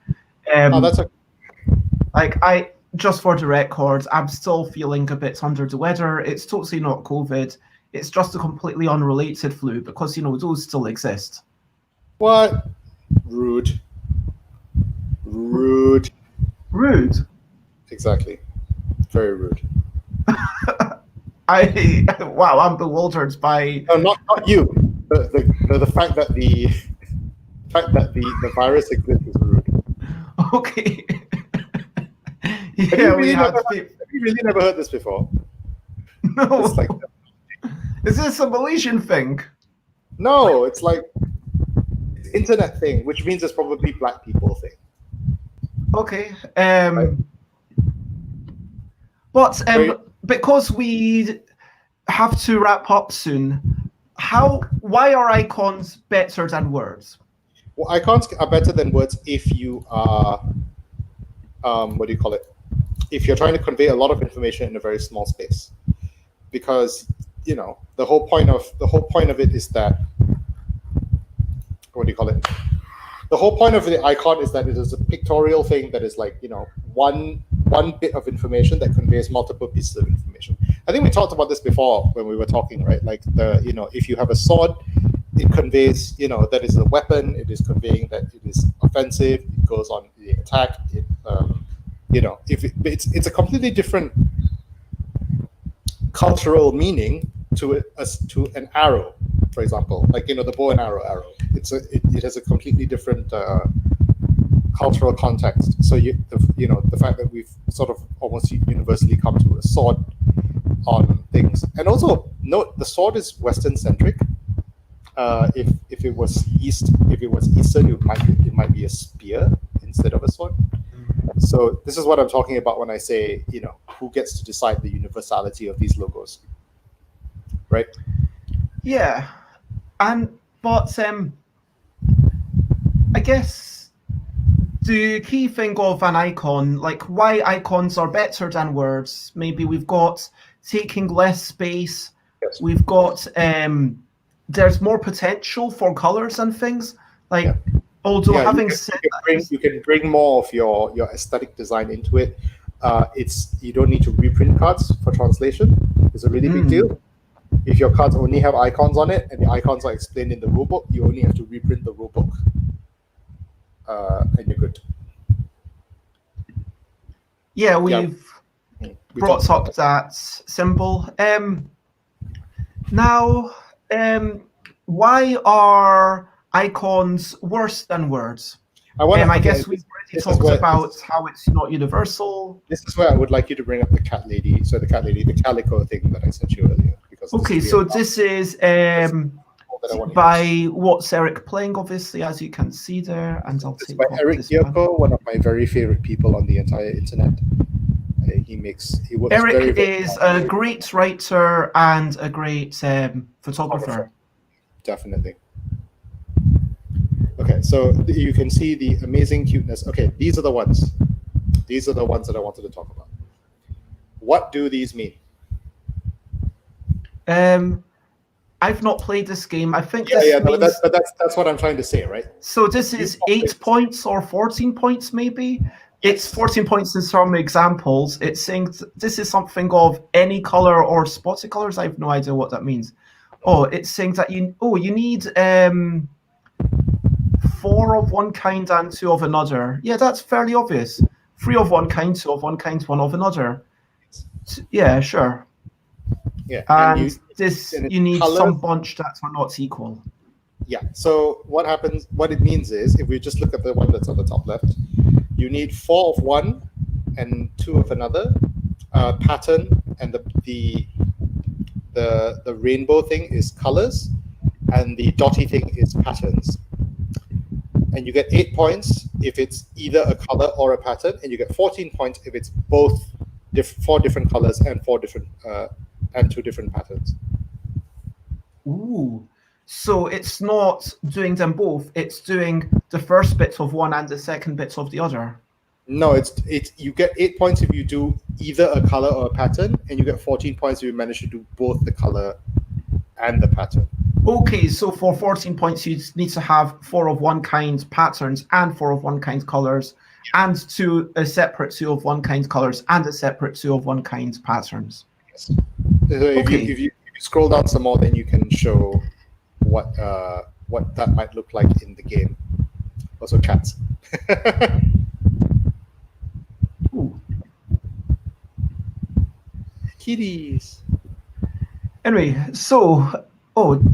Just for the record, I'm still feeling a bit under the weather. It's totally not COVID. It's just a completely unrelated flu because, you know, those still exist. What? Rude. Rude. Rude. Exactly. Very rude. Wow, I'm bewildered by. No, not you. The fact that the virus exists is rude. Okay. Have Yeah, you we really had. never heard this before? No. It's like Is this a Malaysian thing? no, it's like internet thing, which means it's probably black people thing. Okay. Right. But Very- because we have to wrap up soon, why are icons better than words? Well, icons are better than words if you are, what do you call it? If you're trying to convey a lot of information in a very small space, because the whole point of it is that, what do you call it? The whole point of the icon is that it is a pictorial thing that is like one bit of information that conveys multiple pieces of information. I think we talked about this before when we were talking, right? Like if you have a sword, it conveys that is a weapon. It is conveying that it is offensive. It goes on the attack. It's a completely different cultural meaning to an arrow, for example, like the bow and arrow. It has a completely different cultural context. So the fact that we've sort of almost universally come to a sword on things, and also note the sword is Western centric. If it was Eastern, it might be a spear instead of a sword. So this is what I'm talking about when I say, who gets to decide the universality of these logos, right? Yeah, but I guess the key thing of an icon, like why icons are better than words, maybe we've got taking less space. Yes. We've got there's more potential for colors and things. Like, Yeah. although Yeah, having said that, you can bring more of your aesthetic design into it. You don't need to reprint cards for translation. It's a really big deal. If your cards only have icons on it and the icons are explained in the rulebook, you only have to reprint the rulebook, and you're good. yeah, we've We brought talked up that symbol. Now, why are icons worse than words? I guess we've already talked about how it's not universal. This is where I would like you to bring up the cat lady. So the calico thing that I sent you earlier. Because Okay, so this is by What's Eric Playing, obviously, as you can see there, and I'll It's take by off Eric this Yoko, one of my very favorite people on the entire internet. He works Eric very, very is hard. a great writer and a great photographer. Definitely. Okay, so you can see the amazing cuteness. Okay, these are the ones. These are the ones that I wanted to talk about. What do these mean? I've not played this game. I think that's what I'm trying to say, right? So this is 8 points or 14 points, maybe? It's 14 points in some examples. It's saying this is something of any color or spotted colors. I have no idea what that means. Oh, it's saying that you need 4 of one kind and 2 of another. Yeah, that's fairly obvious. 3 of one kind, 2 of one kind, 1 of another. Yeah, sure. Yeah, and you need colors. Some bunch that are not equal. Yeah, so what happens, what it means is, if we just look at the one that's on the top left, you need 4 of one and 2 of another pattern, and the rainbow thing is colors, and the dotty thing is patterns. And you get 8 points if it's either a color or a pattern, and you get 14 points if it's both 4 different colors and 2 different patterns. Ooh. So it's not doing them both, it's doing the first bit of one and the second bit of the other. No, it's you get 8 points if you do either a color or a pattern, and you get 14 points if you manage to do both the color and the pattern. Okay, so for 14 points you need to have 4 of one kind patterns and 4 of one kind colors, and a separate 2 of one kind colors and a separate 2 of one kind patterns. Yes. So if you scroll down some more, then you can show what that might look like in the game. Also cats. Kitties. Anyway, so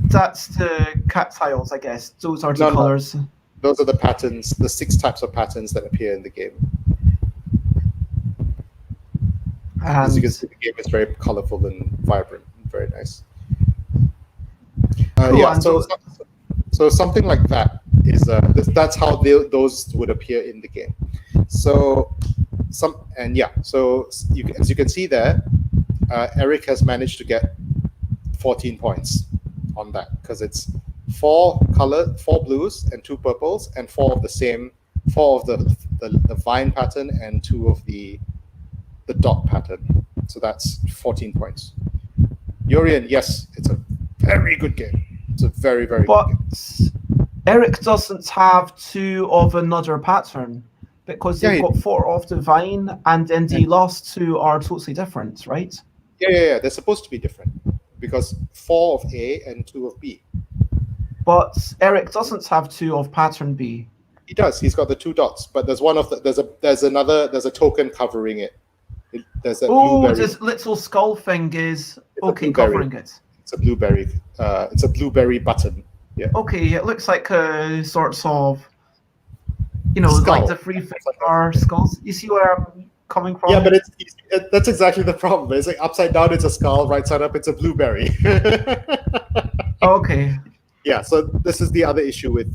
that's the cat tiles, I guess. Those are the No, no. colors. Those are the patterns, the 6 types of patterns that appear in the game. As you can And see, the game is very colorful and vibrant. Very nice. Cool, Yeah, and so something like that is that's how those would appear in the game. So as you can see there, Eric has managed to get 14 points on that because it's 4 blues and 2 purples and 4 of the vine pattern and 2 of the dot pattern. So that's 14 points. Yorian, yes, it's a very good game. It's a very, very good game. Eric doesn't have 2 of another pattern because Yeah, they've he- got 4 of the vine, and then the last 2 are totally different, right? Yeah. They're supposed to be different because 4 of A and 2 of B. But Eric doesn't have 2 of pattern B. He does. He's got the 2 dots, but there's a token covering it. There's a blueberry. This little skull thing is blueberry. covering it. It's a blueberry. It's a blueberry button. Yeah. Okay, it looks like sorts of, Skull. like the 3 finger skulls. You see where I'm coming from? Yeah, but that's exactly the problem. It's like upside down, it's a skull. Right side up, it's a blueberry. Okay. Yeah. So this is the other issue with.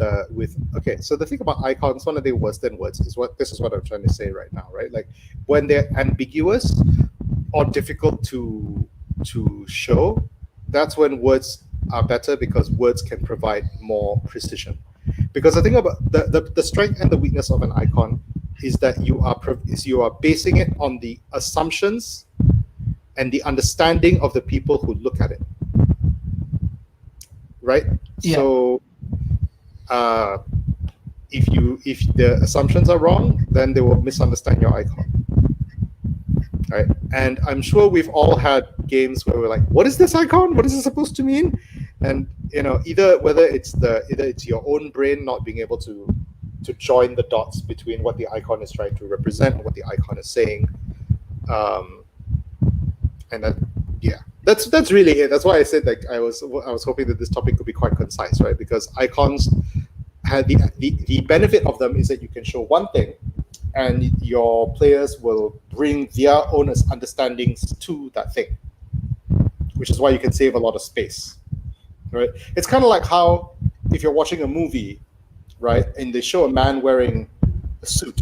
Okay. So the thing about icons, one of the worst than words, is this is what I'm trying to say right now, right? Like when they're ambiguous or difficult to show, that's when words are better because words can provide more precision. Because the thing about the strength and the weakness of an icon is that you are basing it on the assumptions and the understanding of the people who look at it, right? Yeah. So if the assumptions are wrong, then they will misunderstand your icon. Right? And I'm sure we've all had games where we're like, what is this icon? What is it supposed to mean? And either it's your own brain not being able to join the dots between what the icon is trying to represent and what the icon is saying. And that, yeah, that's really it. That's why I said I was hoping that this topic could be quite concise, right? Because icons have the benefit of them is that you can show one thing and your players will bring their own understandings to that thing, which is why you can save a lot of space, right? It's kind of like how if you're watching a movie, right, and they show a man wearing a suit,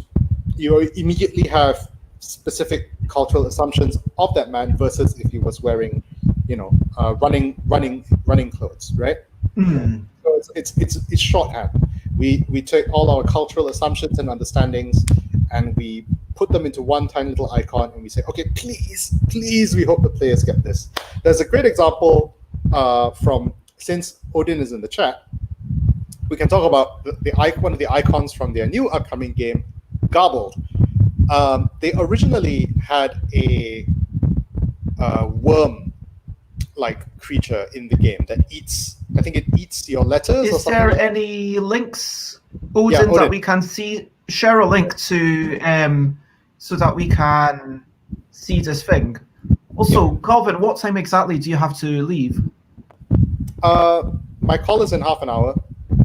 you immediately have specific cultural assumptions of that man versus if he was wearing, running clothes, right? Mm. So it's shorthand. We take all our cultural assumptions and understandings and we put them into one tiny little icon and we say, okay, please, we hope the players get this. There's a great example since Odin is in the chat, we can talk about one of the icons from their new upcoming game, Garbled. They originally had a worm-like creature in the game that eats your letters. Is or something there like that. any links, Odin, that Odin. we can see? Share a link to so that we can see this thing. Also, Calvin, what time exactly do you have to leave? My call is in half an hour,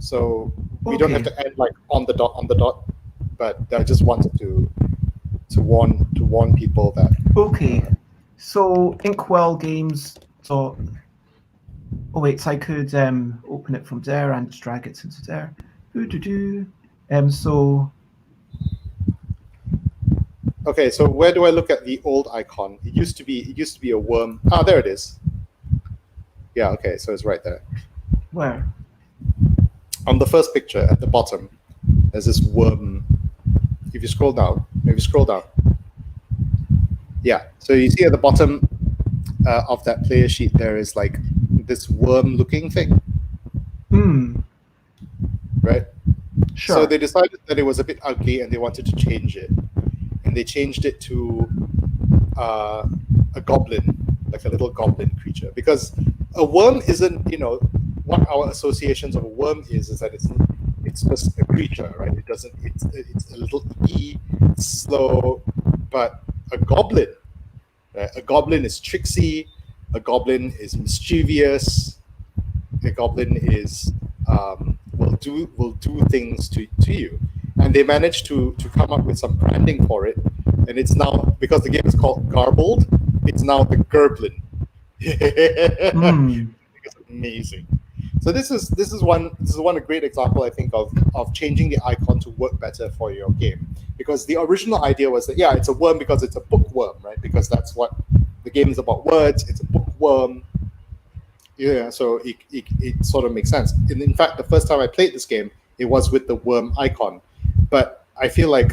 so we don't have to end like on the dot. But I just wanted to warn people that. Okay, so Inkwell Games. So, I could open it from there and just drag it into there. So. Okay, so where do I look at the old icon? It used to be a worm. Ah, there it is. Yeah, okay, so it's right there. Where? On the first picture at the bottom, there's this worm. If you scroll down, maybe scroll down. Yeah, so you see at the bottom of that player sheet, there is like this worm-looking thing. Right? Sure. So they decided that it was a bit ugly and they wanted to change it. And they changed it to a goblin, like a little goblin creature. Because a worm isn't, what our associations of a worm is that it's just a creature, right? It's a little it's slow, but a goblin, Right? A goblin is tricksy. A goblin is mischievous. A goblin is will do things to you, and they managed to come up with some branding for it, and it's now, because the game is called Garbled, it's now the Gerblin. It's amazing. So this is one a great example, I think, of changing the icon to work better for your game, because the original idea was that it's a worm because it's a bookworm, right? Because that's what the game is about, words. It's a bookworm. Yeah, so it sort of makes sense. And in fact, the first time I played this game, it was with the worm icon. But I feel like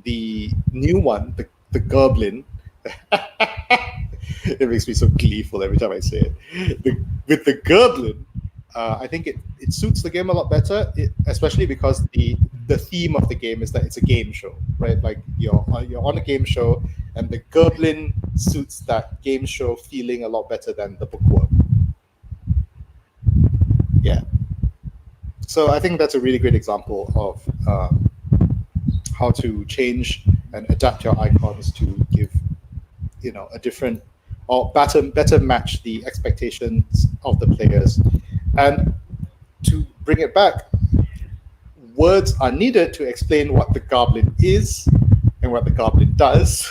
the new one, the Goblin, it makes me so gleeful every time I say it. With the Goblin, I think it suits the game a lot better, especially because the theme of the game is that it's a game show, right? Like you're on a game show, and the Goblin suits that game show feeling a lot better than the bookworm. Yeah. So I think that's a really great example of how to change and adapt your icons to give, a different or better match the expectations of the players. And to bring it back, words are needed to explain what the goblin is and what the goblin does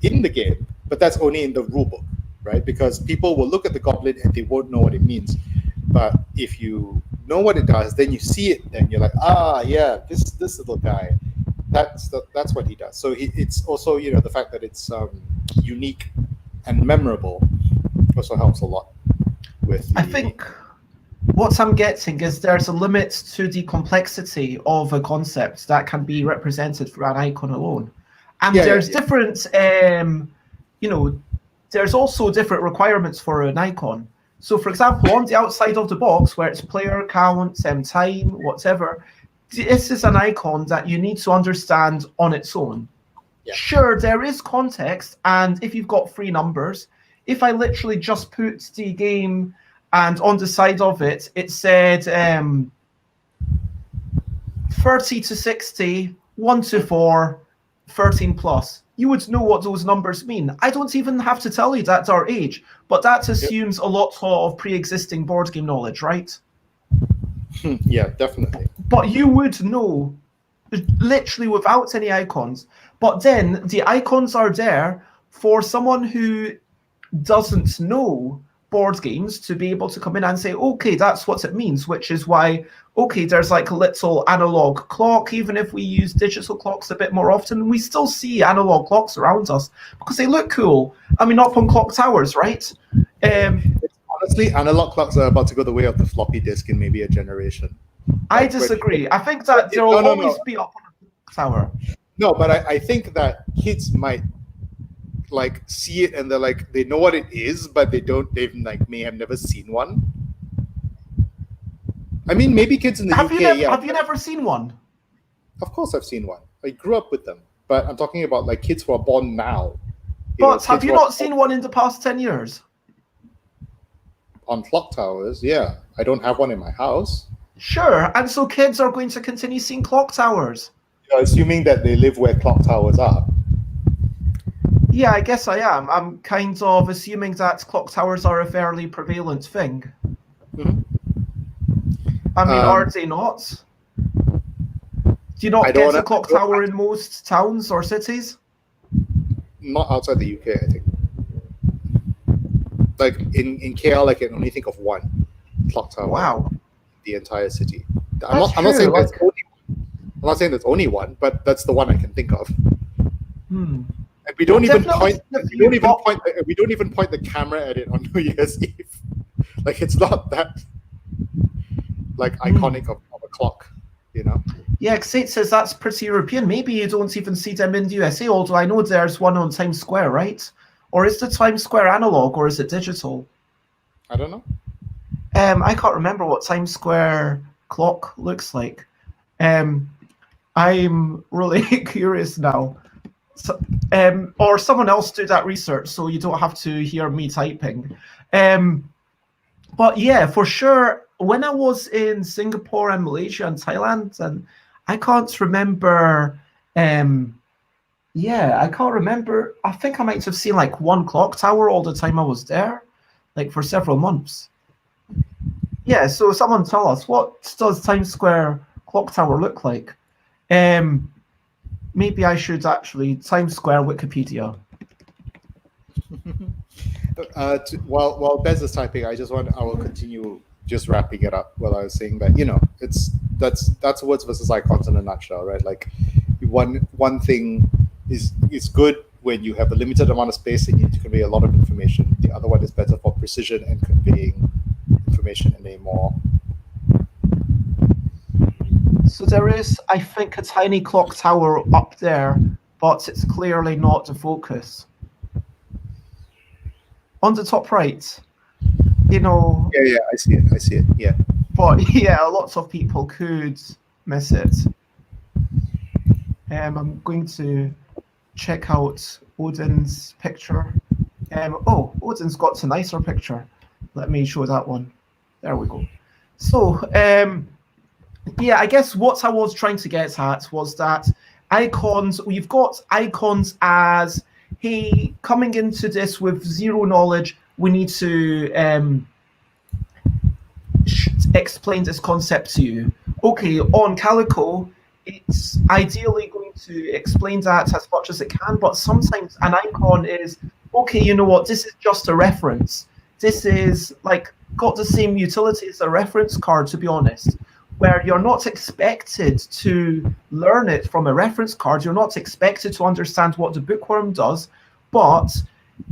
in the game, but that's only in the rulebook, right? Because people will look at the goblin and they won't know what it means. But if you know what it does, then you see it, then you're like, yeah, this little guy, that's what he does. So it's also, the fact that it's unique and memorable also helps a lot with. I think what I'm getting is there's a limit to the complexity of a concept that can be represented through an icon alone, and there's different, there's also different requirements for an icon. So, for example, on the outside of the box, where it's player count, time, whatever, this is an icon that you need to understand on its own. Yeah. Sure, there is context, and if you've got 3 numbers, if I literally just put the game and on the side of it, it said 30 to 60, 1 to 4, 13 plus. You would know what those numbers mean. I don't even have to tell you that's our age, but that assumes a lot of pre-existing board game knowledge, right? Yeah, definitely. But you would know literally without any icons. But then the icons are there for someone who doesn't know board games to be able to come in and say, okay, that's what it means, which is why, okay, there's like a little analog clock. Even if we use digital clocks a bit more often, we still see analog clocks around us because they look cool. I mean, up on clock towers, right? Honestly, analog clocks are about to go the way of the floppy disk in maybe a generation. I disagree. I think that there will always be up on a clock tower. No, but I think that kids might like see it and they're like, they know what it is, but they may have never seen one. I mean, maybe kids in the UK. Have you never seen one? Of course I've seen one. I grew up with them, but I'm talking about like kids who are born now. But have you not seen one in the past 10 years? On clock towers, yeah. I don't have one in my house. Sure, and so kids are going to continue seeing clock towers. You're assuming that they live where clock towers are. Yeah, I guess I am. I'm kind of assuming that clock towers are a fairly prevalent thing. Mm-hmm. I mean, are they not? Do you not get a clock tower in most towns or cities? Not outside the UK, I think. Like in KL, I can only think of one clock tower. Wow. The entire city. I'm not saying there's only one, but that's the one I can think of. And we don't even point the camera at it on New Year's Eve. Like it's not that like iconic of a clock, Yeah, Xate says that's pretty European. Maybe you don't even see them in the USA, although I know there's one on Times Square, right? Or is the Times Square analog or is it digital? I don't know. I can't remember what Times Square clock looks like. I'm really curious now. So, or someone else do that research so you don't have to hear me typing. But yeah, for sure, when I was in Singapore and Malaysia and Thailand, and I can't remember Yeah, I can't remember. I think I might have seen like one clock tower all the time I was there, like for several months. Yeah, so someone tell us, what does Times Square clock tower look like? Um, Maybe I should actually Times Square Wikipedia. While Bez is typing, I will continue just wrapping it up while I was saying that, that's words versus icons in a nutshell, right? Like one thing is good when you have a limited amount of space and you need to convey a lot of information. The other one is better for precision and conveying information in a more. So there is, I think, a tiny clock tower up there, but it's clearly not the focus. On the top right, Yeah, I see it, yeah. But yeah, lots of people could miss it. I'm going to check out Odin's picture. Odin's got a nicer picture. Let me show that one. There we go. So, yeah, I guess what I was trying to get at was that icons, we've got icons as, hey, coming into this with zero knowledge, we need to explain this concept to you. Okay, on Calico, it's ideally going to explain that as much as it can, but sometimes an icon is, okay, you know what, this is just a reference. This is like got the same utility as a reference card, to be honest, where you're not expected to learn it from a reference card. You're not expected to understand what the bookworm does, but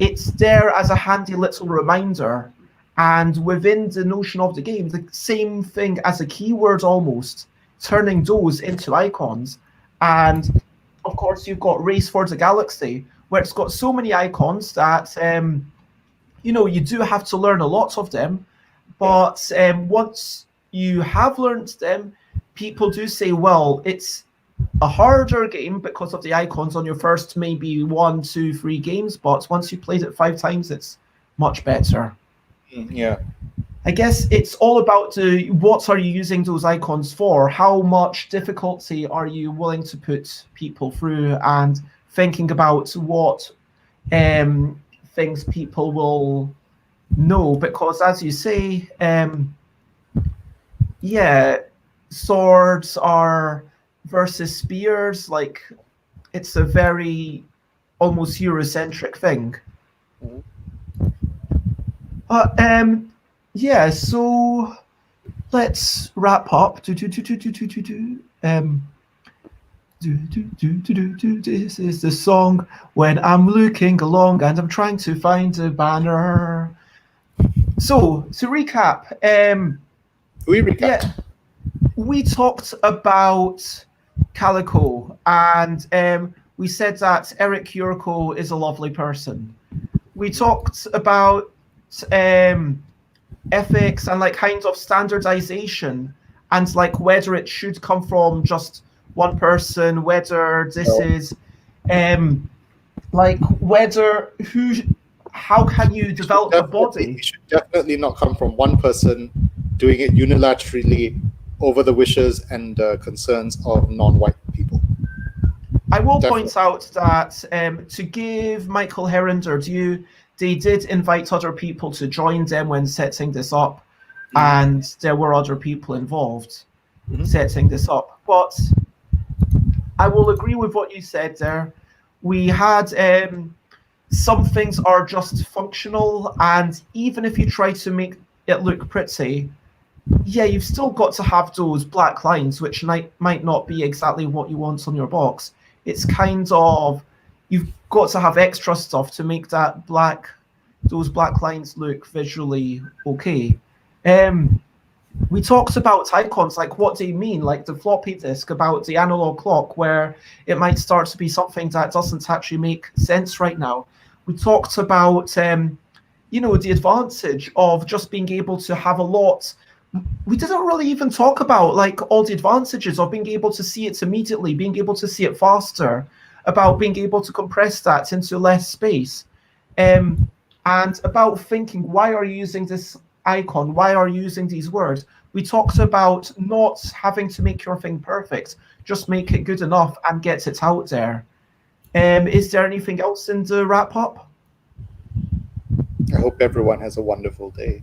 it's there as a handy little reminder. And within the notion of the game, the same thing as a keyword almost, turning those into icons. And of course, you've got Race for the Galaxy, where it's got so many icons that, you do have to learn a lot of them. But once you have learned them, people do say, well, it's a harder game because of the icons on your first maybe 1, 2, 3 games. But once you played it 5 times, it's much better. Yeah. I guess it's all about what are you using those icons for? How much difficulty are you willing to put people through, and thinking about what things people will know. Because as you say, swords are versus spears, like it's a very almost Eurocentric thing. So let's wrap up. This is the song when I'm looking along and I'm trying to find a banner. So to recap, we talked about Calico, and we said that Eric Yurko is a lovely person. We talked about ethics and like kind of standardization, and like whether it should come from just one person, whether this is how can you develop a body? It should definitely not come from one person doing it unilaterally over the wishes and concerns of non-white people. I will point out that to give Michael Heron their due, they did invite other people to join them when setting this up, and there were other people involved setting this up. But I will agree with what you said there. We had some things are just functional, and even if you try to make it look pretty, you've still got to have those black lines, which might not be exactly what you want on your box. It's kind of, you've got to have extra stuff to make those black lines look visually okay. We talked about icons, like what they mean, like the floppy disk, about the analog clock, where it might start to be something that doesn't actually make sense right now. We talked about, the advantage of just being able to have a lot. We didn't really even talk about like all the advantages of being able to see it immediately, being able to see it faster, about being able to compress that into less space, and about thinking, why are you using this icon? Why are you using these words? We talked about not having to make your thing perfect, just make it good enough and get it out there. Is there anything else in the wrap up? I hope everyone has a wonderful day.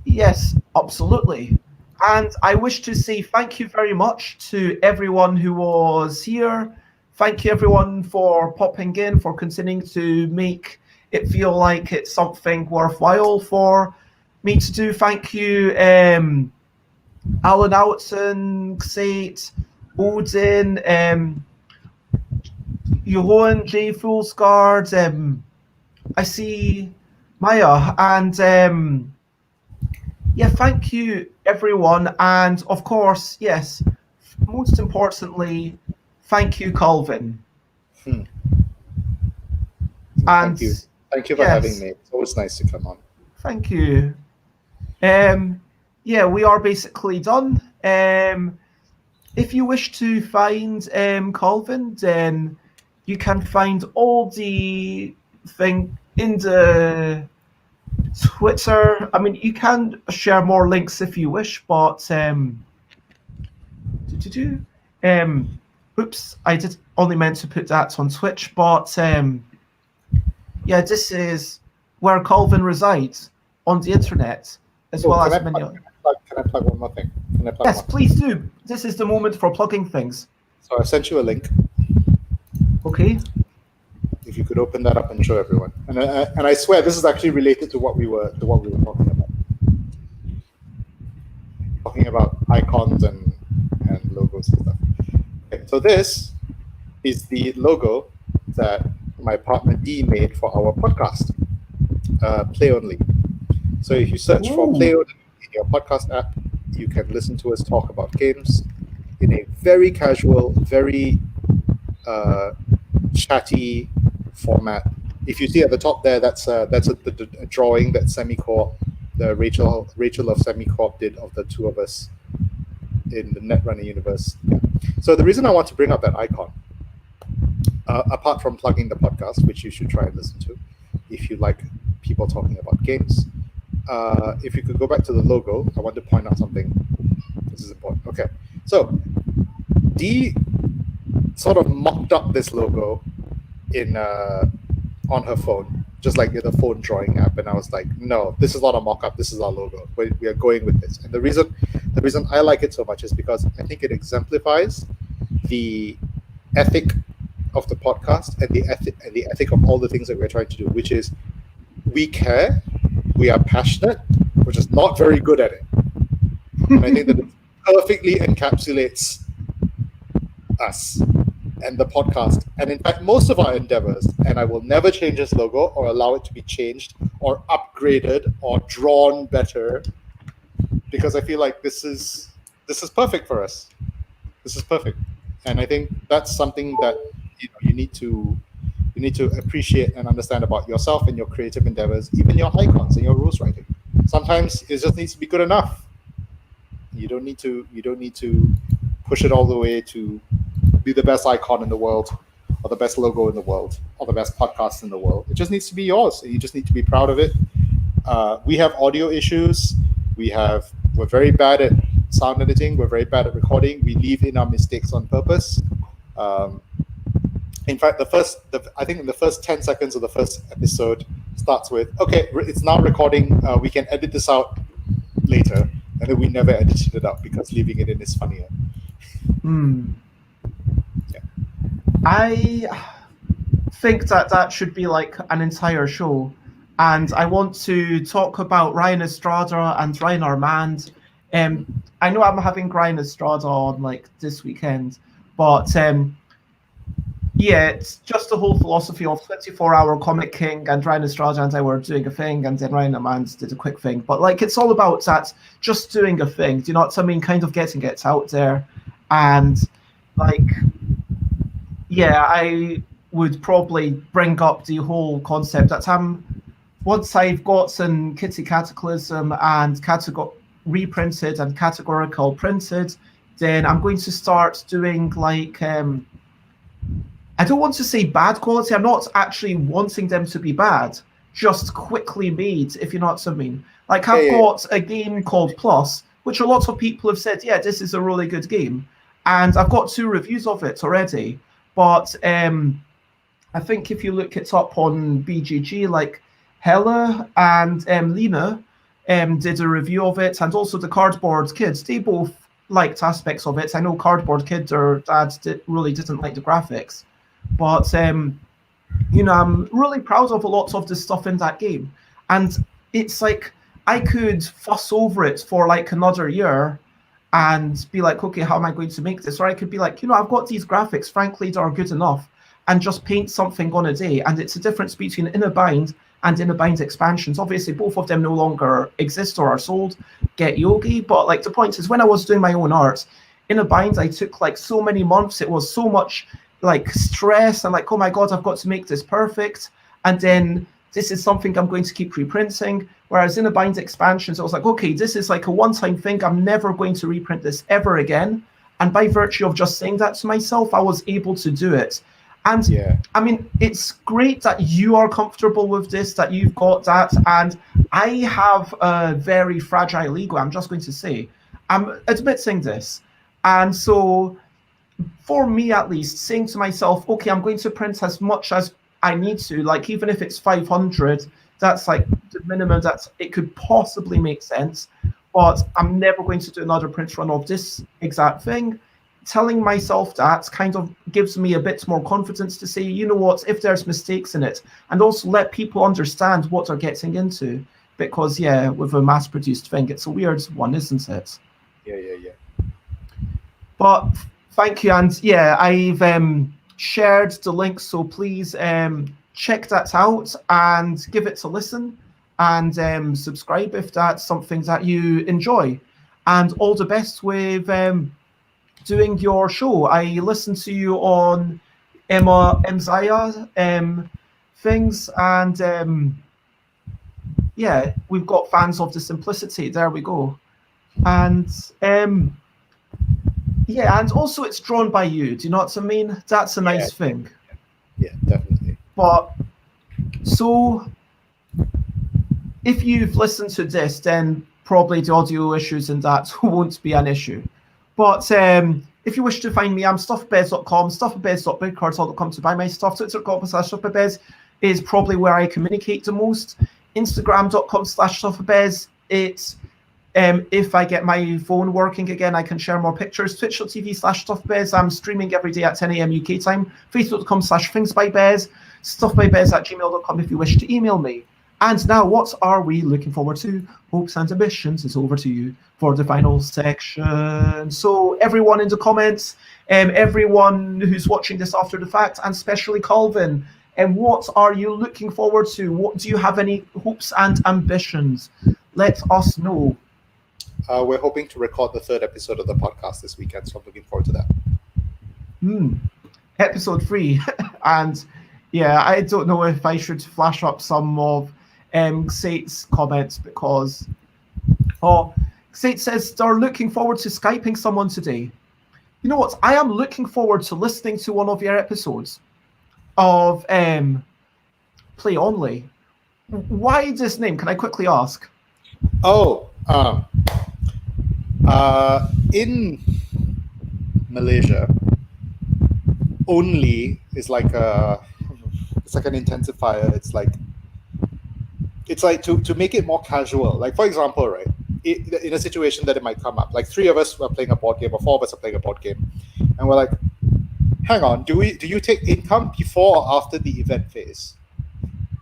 Yes, absolutely. And I wish to say thank you very much to everyone who was here. Thank you, everyone, for popping in, for continuing to make it feel like it's something worthwhile for me to do. Thank you, Alan Outson, Xate, Odin, Johan, J. Fullsguard, I see Maya, and yeah, thank you, everyone. And of course, yes, most importantly, thank you, Calvin. Thank And you. Thank you for yes, having me. It's always nice to come on. thank you. Yeah, we are basically done. If you wish to find Calvin, then you can find all the thing in the Twitter. I mean, you can share more links if you wish, but oops, I did only meant to put that on Twitch, but yeah, this is where Calvin resides on the internet, as well as many. Can I plug one more thing? Yes, please do. This is the moment for plugging things. So I sent you a link. Okay. If you could open that up and show everyone, and I swear this is actually related to what we were talking about icons and logos and stuff. Okay, so this is the logo that my partner D made for our podcast, Play Only. So if you search for Play Only in your podcast app, you can listen to us talk about games in a very casual, very chatty format. If you see at the top there, that's a drawing that Semicorp, the Rachel of Semicorp did of the two of us in the Netrunner universe. Yeah. So the reason I want to bring up that icon, apart from plugging the podcast, which you should try and listen to if you like people talking about games, if you could go back to the logo, I want to point out something. This is important. Okay, so Dee sort of mocked up this logo in on her phone, just like the phone drawing app, and I was like, no, this is not a mock-up, this is our logo. We are going with this. And the reason I like it so much is because I think it exemplifies the ethic of the podcast and the ethic of all the things that we're trying to do, which is we care, we are passionate, we're just not very good at it. And I think that it perfectly encapsulates us and the podcast, and in fact most of our endeavors. And I will never change this logo or allow it to be changed or upgraded or drawn better, because I feel like this is perfect for us. This is perfect, and I think that's something that you need to appreciate and understand about yourself and your creative endeavors, even your icons and your rules writing. Sometimes it just needs to be good enough. You don't need to push it all the way to be the best icon in the world, or the best logo in the world, or the best podcast in the world. It just needs to be yours, and you just need to be proud of it. We have audio issues. We're very bad at sound editing. We're very bad at recording. We leave in our mistakes on purpose. In fact, I think in the first 10 seconds of the first episode starts with, okay, it's now recording. We can edit this out later. And then we never edited it out because leaving it in is funnier. Yeah. I think that should be like an entire show. And I want to talk about Ryan Estrada and Ryan Armand. I know I'm having Ryan Estrada on like this weekend, but yeah, it's just the whole philosophy of 24-hour Comic King, and Ryan Estrada and I were doing a thing, and then Ryan Armand did a quick thing. But like, it's all about that, just doing a thing. Do you know what I mean? Kind of getting it out there. And like, yeah, I would probably bring up the whole concept that once I've gotten Kitty Cataclysm and reprinted and categorical printed, then I'm going to start doing like I don't want to say bad quality. I'm not actually wanting them to be bad, just quickly made, if you know what I mean. Like, I've got a game called Plus, which a lot of people have said, yeah, this is a really good game. And I've got 2 reviews of it already. But I think if you look it up on BGG, like Hella and Lena did a review of it, and also the Cardboard Kids, they both liked aspects of it. I know Cardboard Kid, their dad really didn't like the graphics, but you know, I'm really proud of a lot of the stuff in that game. And it's like I could fuss over it for like another year and be like, okay, how am I going to make this? Or I could be like, you know, I've got these graphics, frankly, that are good enough, and just paint something on a day. And it's a difference between In a Bind and In a Bind expansions. Obviously, both of them no longer exist or are sold. Get Yogi. But like the point is, when I was doing my own art, In a Bind, I took like so many months. It was so much like stress and like, oh my God, I've got to make this perfect. And then this is something I'm going to keep reprinting. Whereas In a Bind expansions, I was like, okay, this is like a one-time thing. I'm never going to reprint this ever again. And by virtue of just saying that to myself, I was able to do it. And Yeah. I mean, it's great that you are comfortable with this, that you've got that. And I have a very fragile ego, I'm just going to say. I'm admitting this. And so for me, at least, saying to myself, okay, I'm going to print as much as I need to, like even if it's 500, that's like the minimum that it could possibly make sense. But I'm never going to do another print run of this exact thing. Telling myself that kind of gives me a bit more confidence to say, you know what, if there's mistakes in it, and also let people understand what they're getting into. Because yeah, with a mass-produced thing, it's a weird one, isn't it? Yeah. But thank you, and yeah, I've shared the link, so please check that out and give it a listen, and subscribe if that's something that you enjoy. And all the best with doing your show. I listened to you on Emma Mzaya things, and yeah, we've got fans of the simplicity. There we go. And yeah, and also it's drawn by you. Do you know what I mean? That's a nice thing. Yeah, definitely. But so if you've listened to this, then probably the audio issues in that won't be an issue. But if you wish to find me, I'm stuffbez.com, stuffbez.bookcards.com to buy my stuff. Twitter.com/stuffbez is probably where I communicate the most. Instagram.com/stuffbez. It's if I get my phone working again, I can share more pictures. Twitch.tv/stuffbez. I'm streaming every day at 10 a.m. UK time. Facebook.com/thingsbybez. Stuffbybez@gmail.com if you wish to email me. And now, what are we looking forward to? Hopes and ambitions. It's over to you for the final section. So everyone in the comments, everyone who's watching this after the fact, and especially Calvin, what are you looking forward to? What do you have any hopes and ambitions? Let us know. We're hoping to record the 3rd episode of the podcast this weekend, so I'm looking forward to that. Episode 3. And yeah, I don't know if I should flash up some of Xate's comments, because Xate says they're looking forward to Skyping someone today. You know what? I am looking forward to listening to one of your episodes of Play Only. Why this name? Can I quickly ask? Oh, in Malaysia, only is like it's like an intensifier. It's like to make it more casual. Like, for example, right, in a situation that it might come up, like 3 of us are playing a board game, or 4 of us are playing a board game, and we're like, hang on, do you take income before or after the event phase?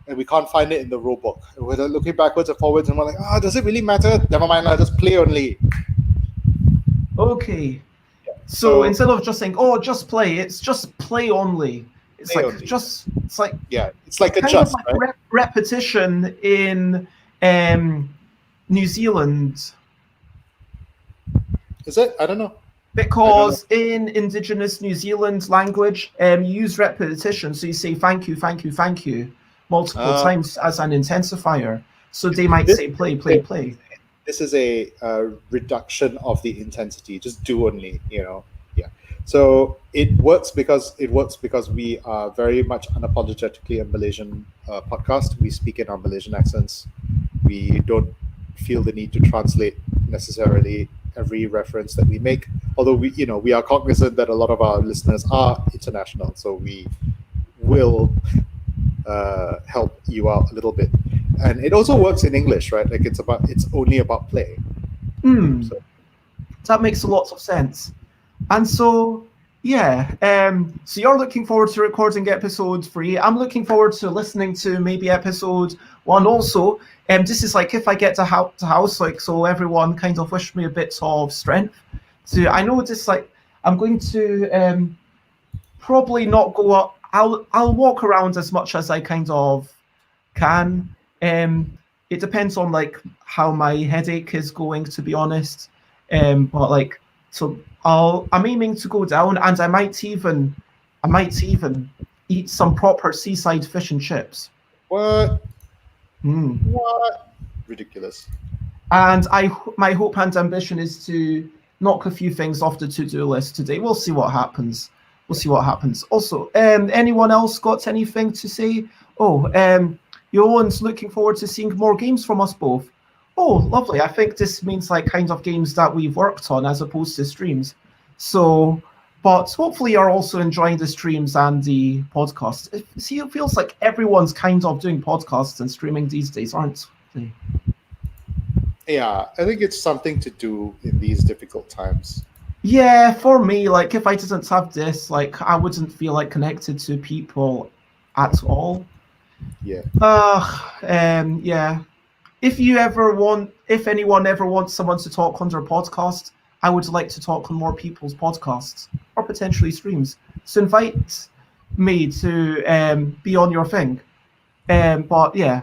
And we can't find it in the rule book. And we're looking backwards and forwards, and we're like, does it really matter? Never mind, I'll just play only. Okay. Yeah. So instead of just saying, just play, it's just play only. It's Play like only. it's like it's like a kind just, of like right? repetition in New Zealand. Is it? I don't know. Because in Indigenous New Zealand language, you use repetition. So you say thank you, thank you, thank you multiple times as an intensifier. So they might say play, play, play. This is a reduction of the intensity. Just do only, Yeah. So it works because we are very much unapologetically a Malaysian podcast. We speak in our Malaysian accents. We don't feel the need to translate necessarily every reference that we make. Although we are cognizant that a lot of our listeners are international, so we will help you out a little bit. And it also works in English, right? Like it's only about play. So That makes a lot of sense. And so, so you're looking forward to recording episode 3. I'm looking forward to listening to maybe episode 1 also. This is like if I get to house, like, so everyone kind of wish me a bit of strength. So I know this, like, I'm going to probably not go up. I'll walk around as much as I kind of can. It depends on like how my headache is going, to be honest. But like, so I'm aiming to go down, and I might even eat some proper seaside fish and chips. what? Mm. What? Ridiculous. And my hope and ambition is to knock a few things off the to-do list today. We'll see what happens. Also, anyone else got anything to say? Yoan's looking forward to seeing more games from us both. Oh, lovely. I think this means like kind of games that we've worked on as opposed to streams. So, but hopefully you're also enjoying the streams and the podcast. It feels like everyone's kind of doing podcasts and streaming these days, aren't they? Yeah, I think it's something to do in these difficult times. Yeah, for me, like if I didn't have this, like I wouldn't feel like connected to people at all. Yeah. Yeah. If anyone ever wants someone to talk on their podcast, I would like to talk on more people's podcasts or potentially streams. So invite me to be on your thing. But yeah,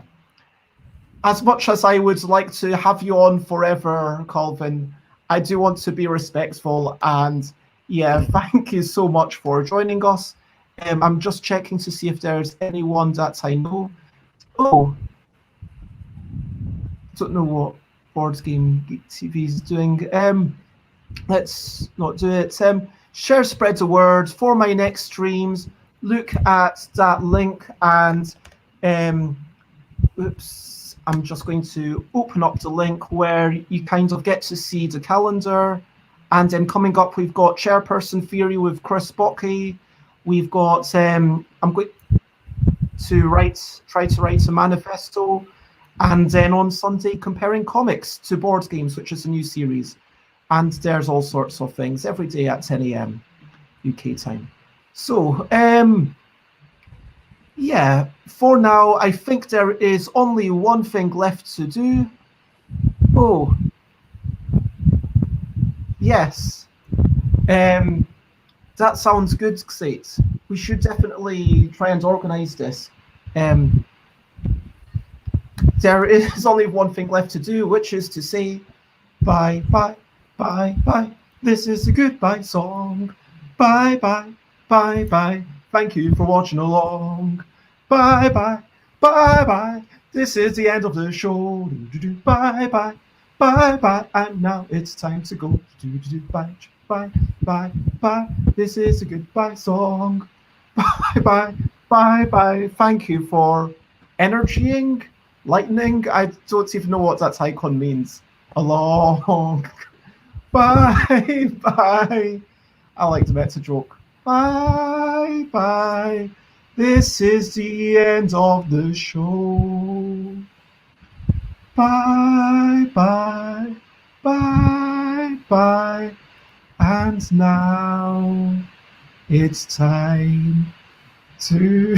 as much as I would like to have you on forever, Calvin, I do want to be respectful. And yeah, thank you so much for joining us. I'm just checking to see if there's anyone that I know. Oh, don't know what Board Game Geek TV is doing. Let's not do it. Share, spread the word for my next streams. Look at that link and oops, I'm just going to open up the link where you kind of get to see the calendar. And then coming up, we've got Chairperson Theory with Chris Bockey. We've got I'm going to try to write a manifesto. And then on Sunday, comparing comics to board games, which is a new series. And there's all sorts of things every day at 10 a.m. UK time. So, yeah, for now, I think there is only one thing left to do. Oh, yes. That sounds good, Xate. We should definitely try and organize this. There is only one thing left to do, which is to say bye, bye, bye, bye. This is a goodbye song. Bye, bye, bye, bye. Thank you for watching along. Bye, bye, bye, bye. This is the end of the show. Bye, bye, bye, bye. And now it's time to go. Bye, bye, bye, bye. This is a goodbye song. Bye, bye, bye, bye. Thank you for energying. Lightning? I don't even know what that icon means. Along. Bye, bye. I like the meta joke. Bye, bye. This is the end of the show. Bye, bye, bye, bye. And now it's time to